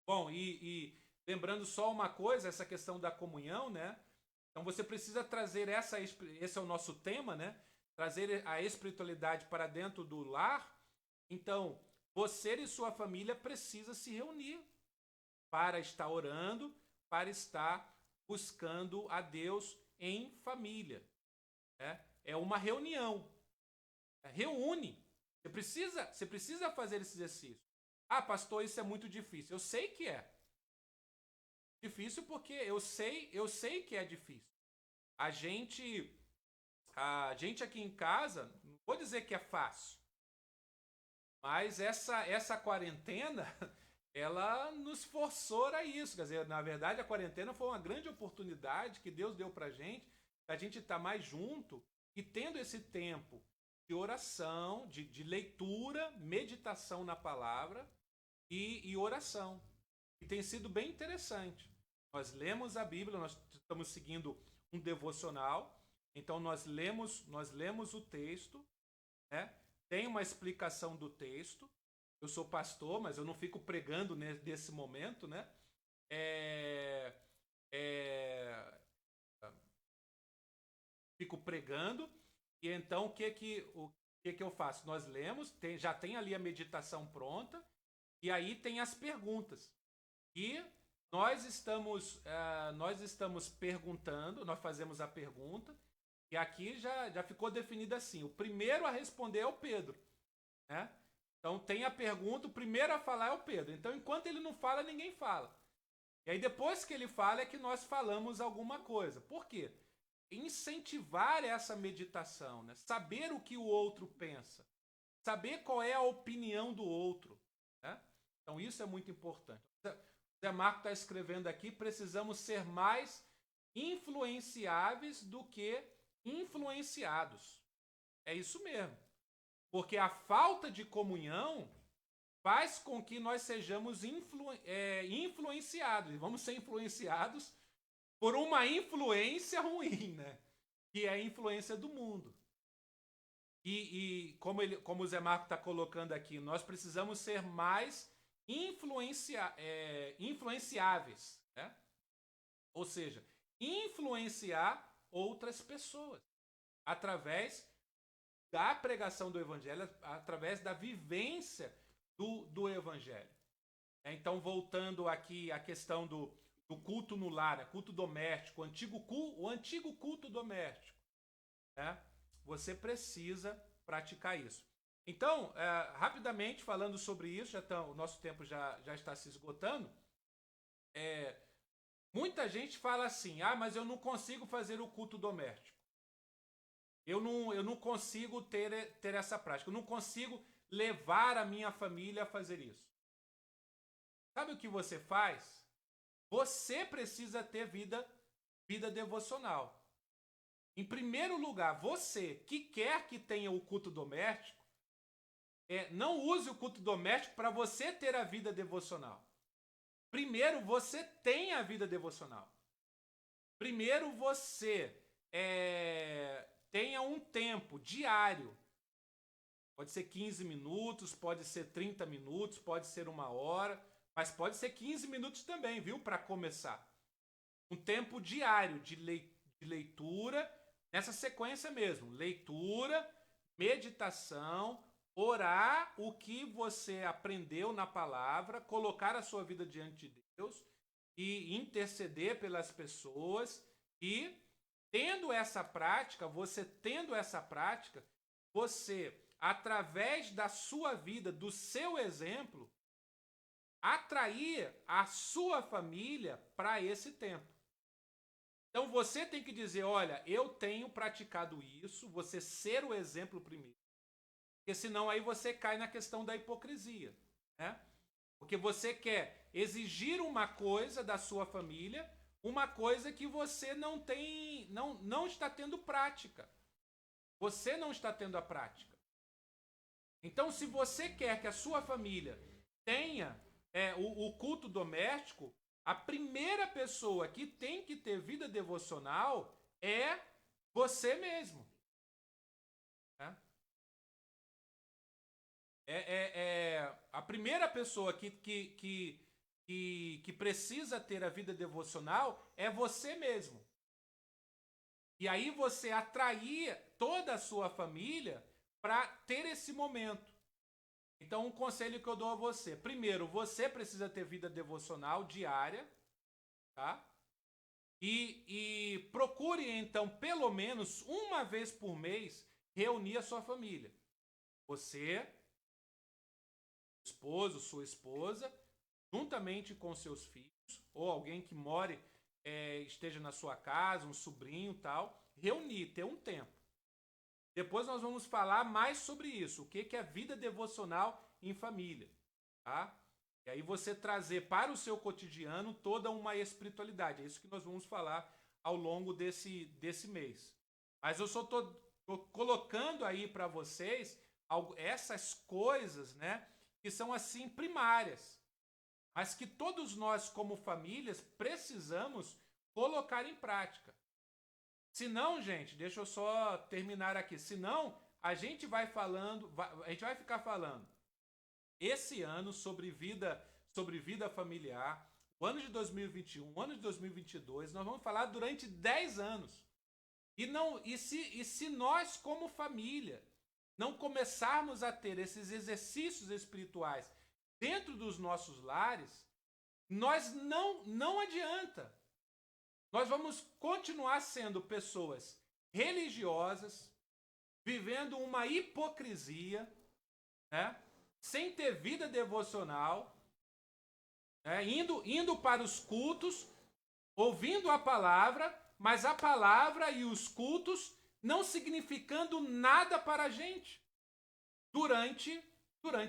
Bom, e lembrando só uma coisa, essa questão da comunhão, né? Então, você precisa trazer esse é o nosso tema, né? Trazer a espiritualidade para dentro do lar. Então, você e sua família precisam se reunir para estar orando, para estar buscando a Deus em família. Né? É uma reunião. Reúne. Você precisa fazer esse exercício. Ah, pastor, isso é muito difícil. Eu sei que é. Difícil porque eu sei que é difícil. A gente aqui em casa, não vou dizer que é fácil, mas essa quarentena, ela nos forçou a isso. Quer dizer, na verdade, a quarentena foi uma grande oportunidade que Deus deu pra gente estar mais junto e tendo esse tempo de oração, de leitura, meditação na palavra e oração. E tem sido bem interessante. Nós lemos a Bíblia, nós estamos seguindo um devocional, então nós lemos o texto, né? Tem uma explicação do texto. Eu sou pastor, mas eu não fico pregando nesse momento, né? Fico pregando e então o que eu faço? Nós lemos, já tem ali a meditação pronta e aí tem as perguntas. E nós estamos perguntando, nós fazemos a pergunta, e aqui já ficou definido assim: o primeiro a responder é o Pedro. Né? Então tem a pergunta, o primeiro a falar é o Pedro. Então enquanto ele não fala, ninguém fala. E aí depois que ele fala é que nós falamos alguma coisa. Por quê? Incentivar essa meditação, né? Saber o que o outro pensa. Saber qual é a opinião do outro. Né? Então isso é muito importante. Zé Marco está escrevendo aqui: precisamos ser mais influenciáveis do que influenciados. É isso mesmo. Porque a falta de comunhão faz com que nós sejamos influenciados. E vamos ser influenciados por uma influência ruim, né? Que é a influência do mundo. E como o Zé Marco está colocando aqui, nós precisamos ser mais influenciáveis, né? Ou seja, influenciar outras pessoas através da pregação do evangelho, através da vivência do evangelho. Então, voltando aqui à questão do culto no lar, né? Culto doméstico, o antigo culto doméstico, né? Você precisa praticar isso. Então, rapidamente falando sobre isso, o nosso tempo já está se esgotando. Muita gente fala assim: ah, mas eu não consigo fazer o culto doméstico. Eu não consigo ter essa prática. Eu não consigo levar a minha família a fazer isso. Sabe o que você faz? Você precisa ter vida devocional. Em primeiro lugar, você que quer que tenha o culto doméstico, não use o culto doméstico para você ter a vida devocional. Primeiro, você tem a vida devocional. Primeiro, você tenha um tempo diário. Pode ser 15 minutos, pode ser 30 minutos, pode ser 1 hora, mas pode ser 15 minutos também, viu? Para começar. Um tempo diário de leitura, nessa sequência mesmo. Leitura, meditação, orar o que você aprendeu na palavra, colocar a sua vida diante de Deus e interceder pelas pessoas. E tendo essa prática, você, através da sua vida, do seu exemplo, atrair a sua família para esse tempo. Então você tem que dizer: olha, eu tenho praticado isso, você ser o exemplo primeiro. Porque senão aí você cai na questão da hipocrisia, né? Porque você quer exigir uma coisa da sua família, uma coisa que você não está tendo prática. Você não está tendo a prática. Então, se você quer que a sua família tenha o culto doméstico, a primeira pessoa que tem que ter vida devocional é você mesmo. Né? A primeira pessoa que precisa ter a vida devocional é você mesmo. E aí você atrair toda a sua família para ter esse momento. Então, um conselho que eu dou a você: primeiro, você precisa ter vida devocional diária, tá? e procure, então, pelo menos uma vez por mês, reunir a sua família. Você, esposo, sua esposa, juntamente com seus filhos, ou alguém que more, esteja na sua casa, um sobrinho e tal, reunir, ter um tempo. Depois nós vamos falar mais sobre isso, o que é vida devocional em família, tá? E aí você trazer para o seu cotidiano toda uma espiritualidade. É isso que nós vamos falar ao longo desse mês. Mas eu só tô colocando aí para vocês essas coisas, né, que são assim primárias, mas que todos nós como famílias precisamos colocar em prática. Se não, gente, deixa eu só terminar aqui. Se não, a gente vai ficar falando esse ano sobre vida familiar, o ano de 2021, o ano de 2022, nós vamos falar durante 10 anos. E se nós, como família, não começarmos a ter esses exercícios espirituais dentro dos nossos lares, nós não adianta. Nós vamos continuar sendo pessoas religiosas, vivendo uma hipocrisia, né? Sem ter vida devocional, né? Indo para os cultos, ouvindo a palavra, mas a palavra e os cultos não significando nada para a gente durante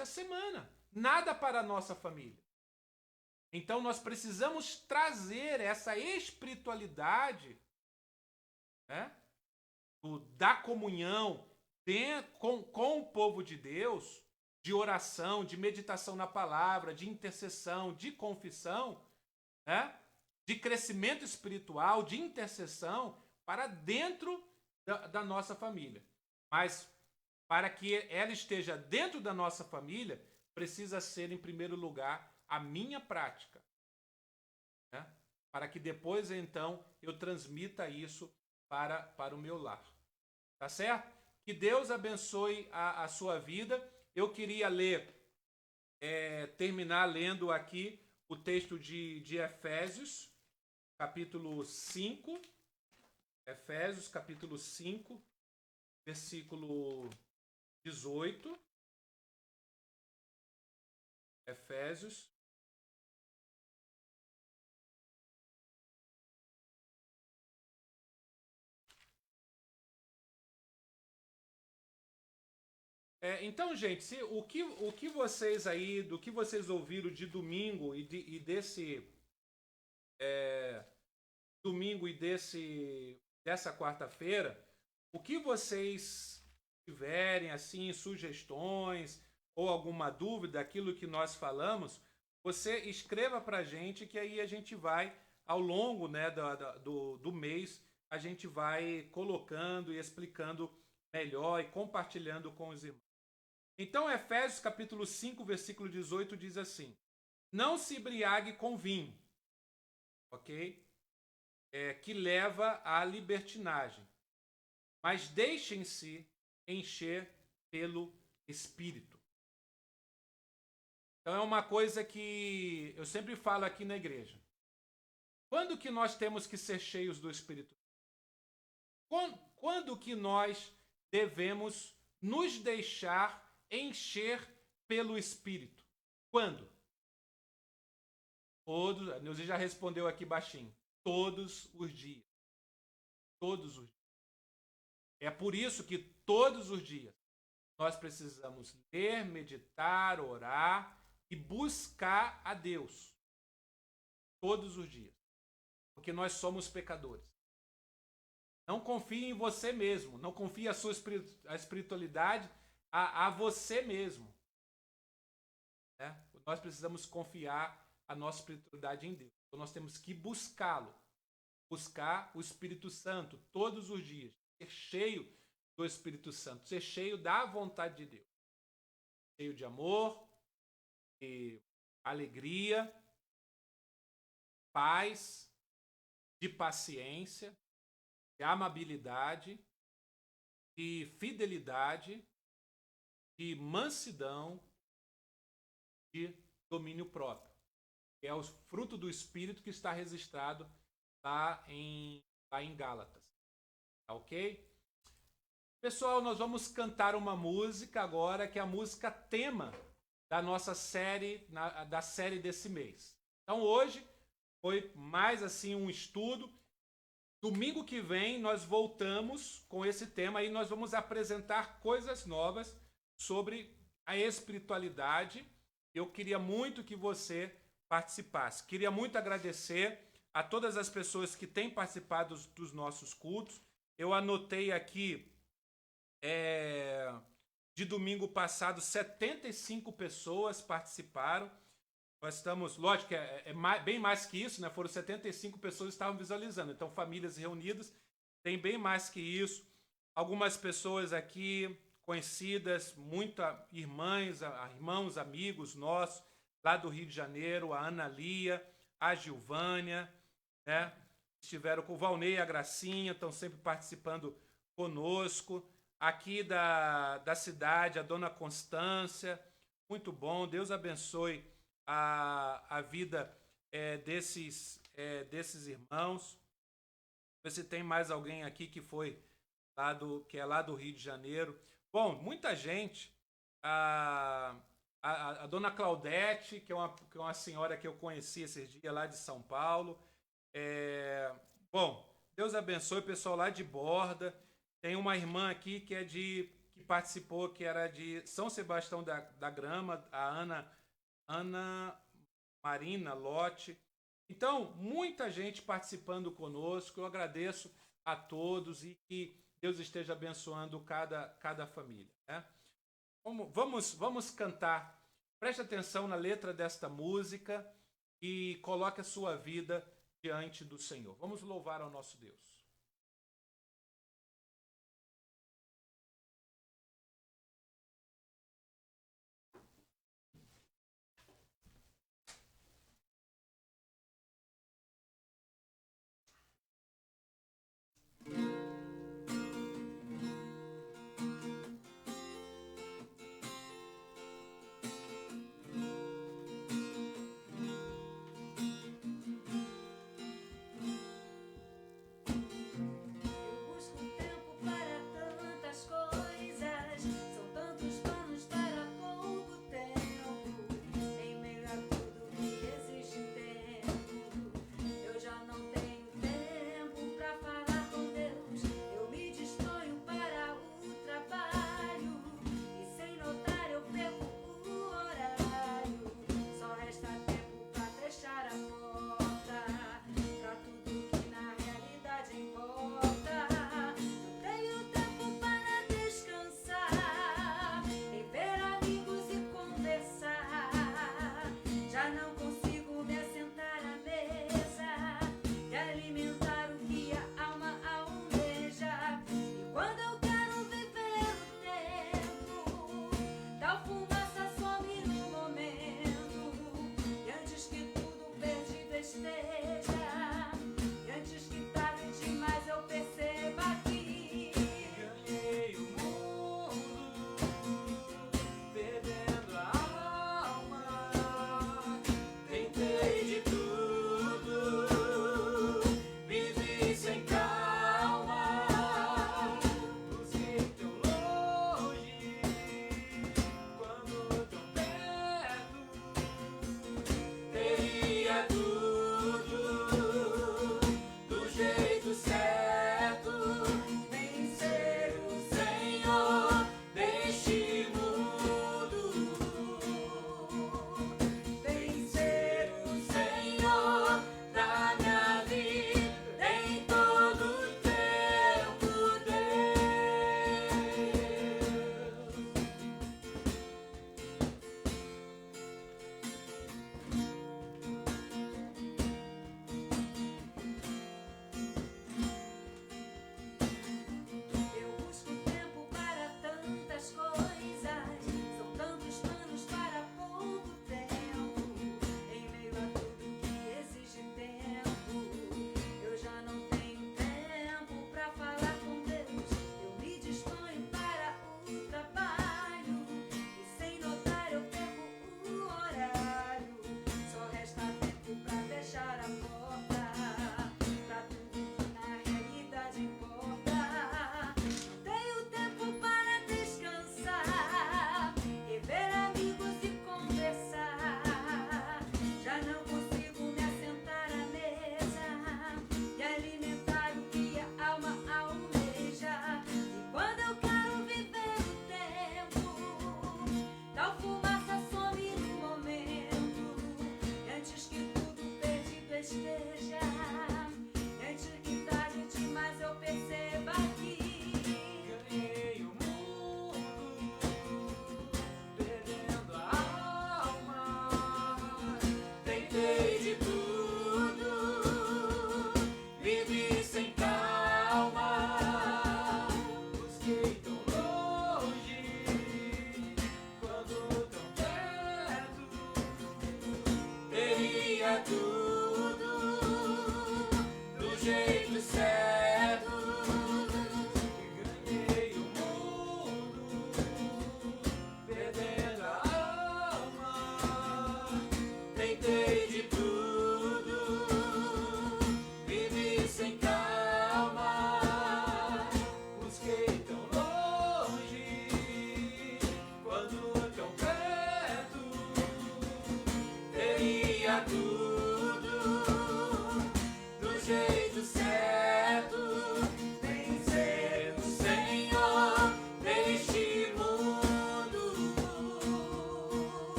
a semana, nada para a nossa família. Então nós precisamos trazer essa espiritualidade, né, da comunhão com o povo de Deus, de oração, de meditação na palavra, de intercessão, de confissão, né, de crescimento espiritual, de intercessão para dentro da nossa família. Mas para que ela esteja dentro da nossa família, precisa ser, em primeiro lugar, a minha prática, né? Para que depois, então, eu transmita isso para o meu lar. Tá certo? Que Deus abençoe a sua vida. Eu queria terminar lendo aqui o texto de Efésios, capítulo 5. Efésios, capítulo 5, versículo 18. Efésios. Então, gente, o que vocês aí, do que vocês ouviram de domingo e desse domingo e dessa quarta-feira, o que vocês tiverem assim, sugestões ou alguma dúvida, aquilo que nós falamos, você escreva para a gente, que aí a gente vai, ao longo, né, do mês, a gente vai colocando e explicando melhor e compartilhando com os irmãos. Então, Efésios capítulo 5, versículo 18 diz assim: não se embriague com vinho, ok? Que leva à libertinagem, mas deixem-se encher pelo Espírito. Então é uma coisa que eu sempre falo aqui na igreja. Quando que nós temos que ser cheios do Espírito? Quando que nós devemos nos deixar encher pelo Espírito? Quando? A Neuza já respondeu aqui baixinho. Todos os dias. Todos os dias. É por isso que todos os dias nós precisamos ler, meditar, orar e buscar a Deus. Todos os dias. Porque nós somos pecadores. Não confie em você mesmo. Não confie a sua espiritualidade a você mesmo. Né? Nós precisamos confiar a nossa espiritualidade em Deus. Então nós temos que buscá-lo. Buscar o Espírito Santo todos os dias. Ser cheio do Espírito Santo. Ser cheio da vontade de Deus. Cheio de amor, de alegria, paz, de paciência, de amabilidade, de fidelidade, de mansidão, de domínio próprio. Que é o fruto do Espírito que está registrado lá em Gálatas. Tá ok? Pessoal, nós vamos cantar uma música agora, que é a música tema da nossa série, da série desse mês. Então hoje foi mais assim um estudo. Domingo que vem nós voltamos com esse tema e nós vamos apresentar coisas novas sobre a espiritualidade. Eu queria muito que você participasse. Queria muito agradecer a todas as pessoas que têm participado dos nossos cultos. Eu anotei aqui, de domingo passado, 75 pessoas participaram. Nós estamos, lógico, bem mais que isso, né? Foram 75 pessoas que estavam visualizando. Então, famílias reunidas, tem bem mais que isso. Algumas pessoas aqui conhecidas, muitas irmãos, amigos nossos, lá do Rio de Janeiro, a Ana Lia, a Gilvânia, né? Estiveram com o Valnei e a Gracinha, estão sempre participando conosco. Aqui da cidade, a Dona Constância, muito bom, Deus abençoe a vida desses irmãos. Ver se tem mais alguém aqui que é lá do Rio de Janeiro. Bom, muita gente. A Dona Claudete, que é uma senhora que eu conheci esses dias lá de São Paulo. Bom, Deus abençoe o pessoal lá de Borda. Tem uma irmã aqui que participou, que era de São Sebastião da Grama, a Ana Marina Lotte. Então, muita gente participando conosco. Eu agradeço a todos e que Deus esteja abençoando cada família, né? Vamos cantar. Preste atenção na letra desta música e coloque a sua vida diante do Senhor. Vamos louvar ao nosso Deus.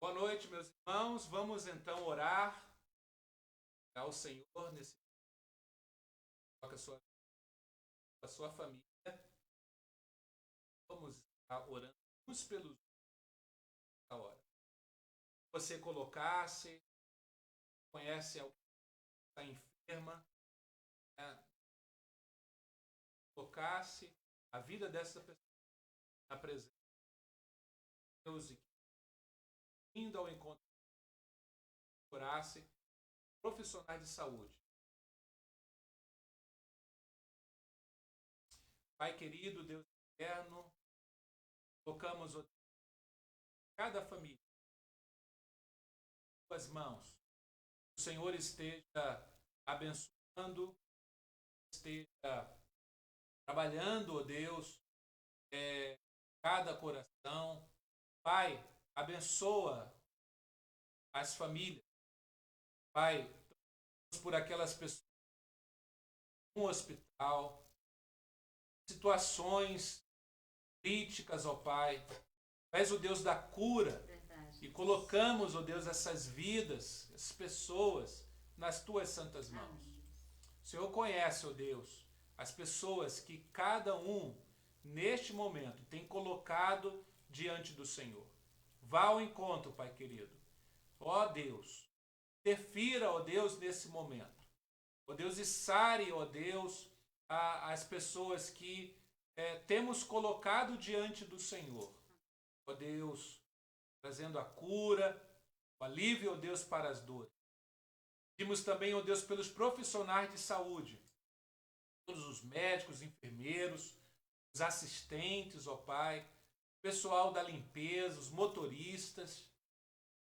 Boa noite, meus irmãos. Vamos então orar ao Senhor nesse toca a sua família. Vamos estar orando uns pelos outros nessa hora. Você colocasse, conhece alguém que está enferma, né? Colocasse a vida dessa pessoa na presença de Deus e indo ao encontro, orasse profissionais de saúde. Pai querido, Deus eterno, colocamos cada família em tuas mãos. O Senhor esteja abençoando, esteja trabalhando, ó Deus, cada coração. Pai, abençoa as famílias. Pai, por aquelas pessoas no hospital, situações críticas, ó Pai. Tu és o Deus da cura. Verdade. E colocamos, ó Deus, essas vidas, essas pessoas nas tuas santas mãos. Amém. O Senhor conhece, ó Deus, as pessoas que cada um, neste momento, tem colocado diante do Senhor. Vá ao encontro, Pai querido. Ó Deus, interfira, ó Deus, nesse momento. Ó Deus, e sare, ó Deus, as pessoas que temos colocado diante do Senhor. Ó Deus, trazendo a cura, o alívio, ó Deus, para as dores. Pedimos também, ó Deus, pelos profissionais de saúde, todos os médicos, enfermeiros, os assistentes, ó Pai, o pessoal da limpeza, os motoristas.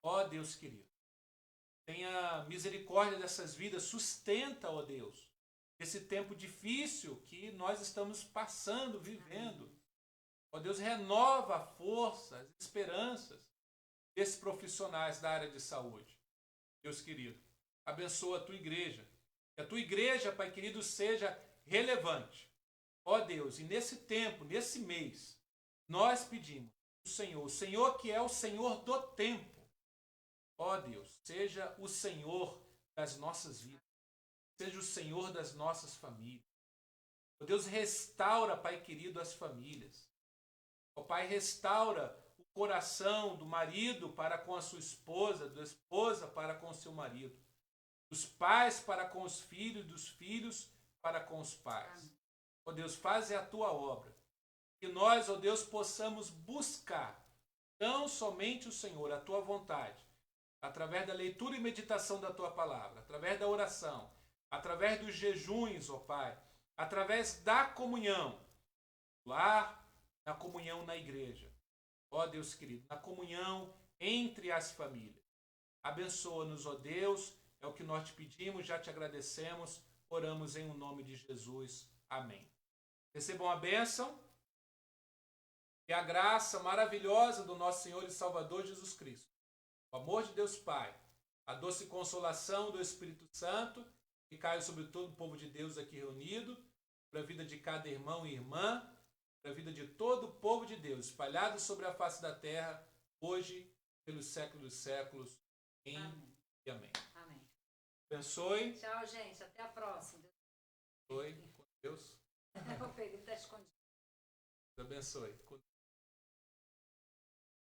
Ó Deus querido, tenha misericórdia dessas vidas, sustenta, ó Deus, esse tempo difícil que nós estamos passando, vivendo. Ó Deus, renova a força, as esperanças desses profissionais da área de saúde. Deus querido, abençoa a tua igreja. Que a tua igreja, Pai querido, seja relevante. Ó Deus, e nesse tempo, nesse mês, nós pedimos o Senhor que é o Senhor do tempo. Ó Deus, seja o Senhor das nossas vidas. Seja o Senhor das nossas famílias. Ó Deus, restaura, Pai querido, as famílias. Ó Pai, restaura o coração do marido para com a sua esposa, da esposa para com o seu marido, dos pais para com os filhos, dos filhos para com os pais. Ó Deus, faze a tua obra. Que nós, ó Deus, possamos buscar tão somente o Senhor, a tua vontade, através da leitura e meditação da tua palavra, através da oração, através dos jejuns, ó Pai, através da comunhão, lá na comunhão na igreja. Ó Deus querido, na comunhão entre as famílias. Abençoa-nos, ó Deus, é o que nós te pedimos, já te agradecemos, oramos em o nome de Jesus. Amém. Recebam a bênção e a graça maravilhosa do nosso Senhor e Salvador Jesus Cristo. O amor de Deus Pai, a doce consolação do Espírito Santo, que caia sobre todo o povo de Deus aqui reunido, para a vida de cada irmão e irmã, para a vida de todo o povo de Deus, espalhado sobre a face da terra, hoje, pelos séculos dos séculos. Amém e amém. Amém. Abençoe. Tchau, gente. Até a próxima. Abençoe. Com Deus. O Pedro está escondido. Deus abençoe.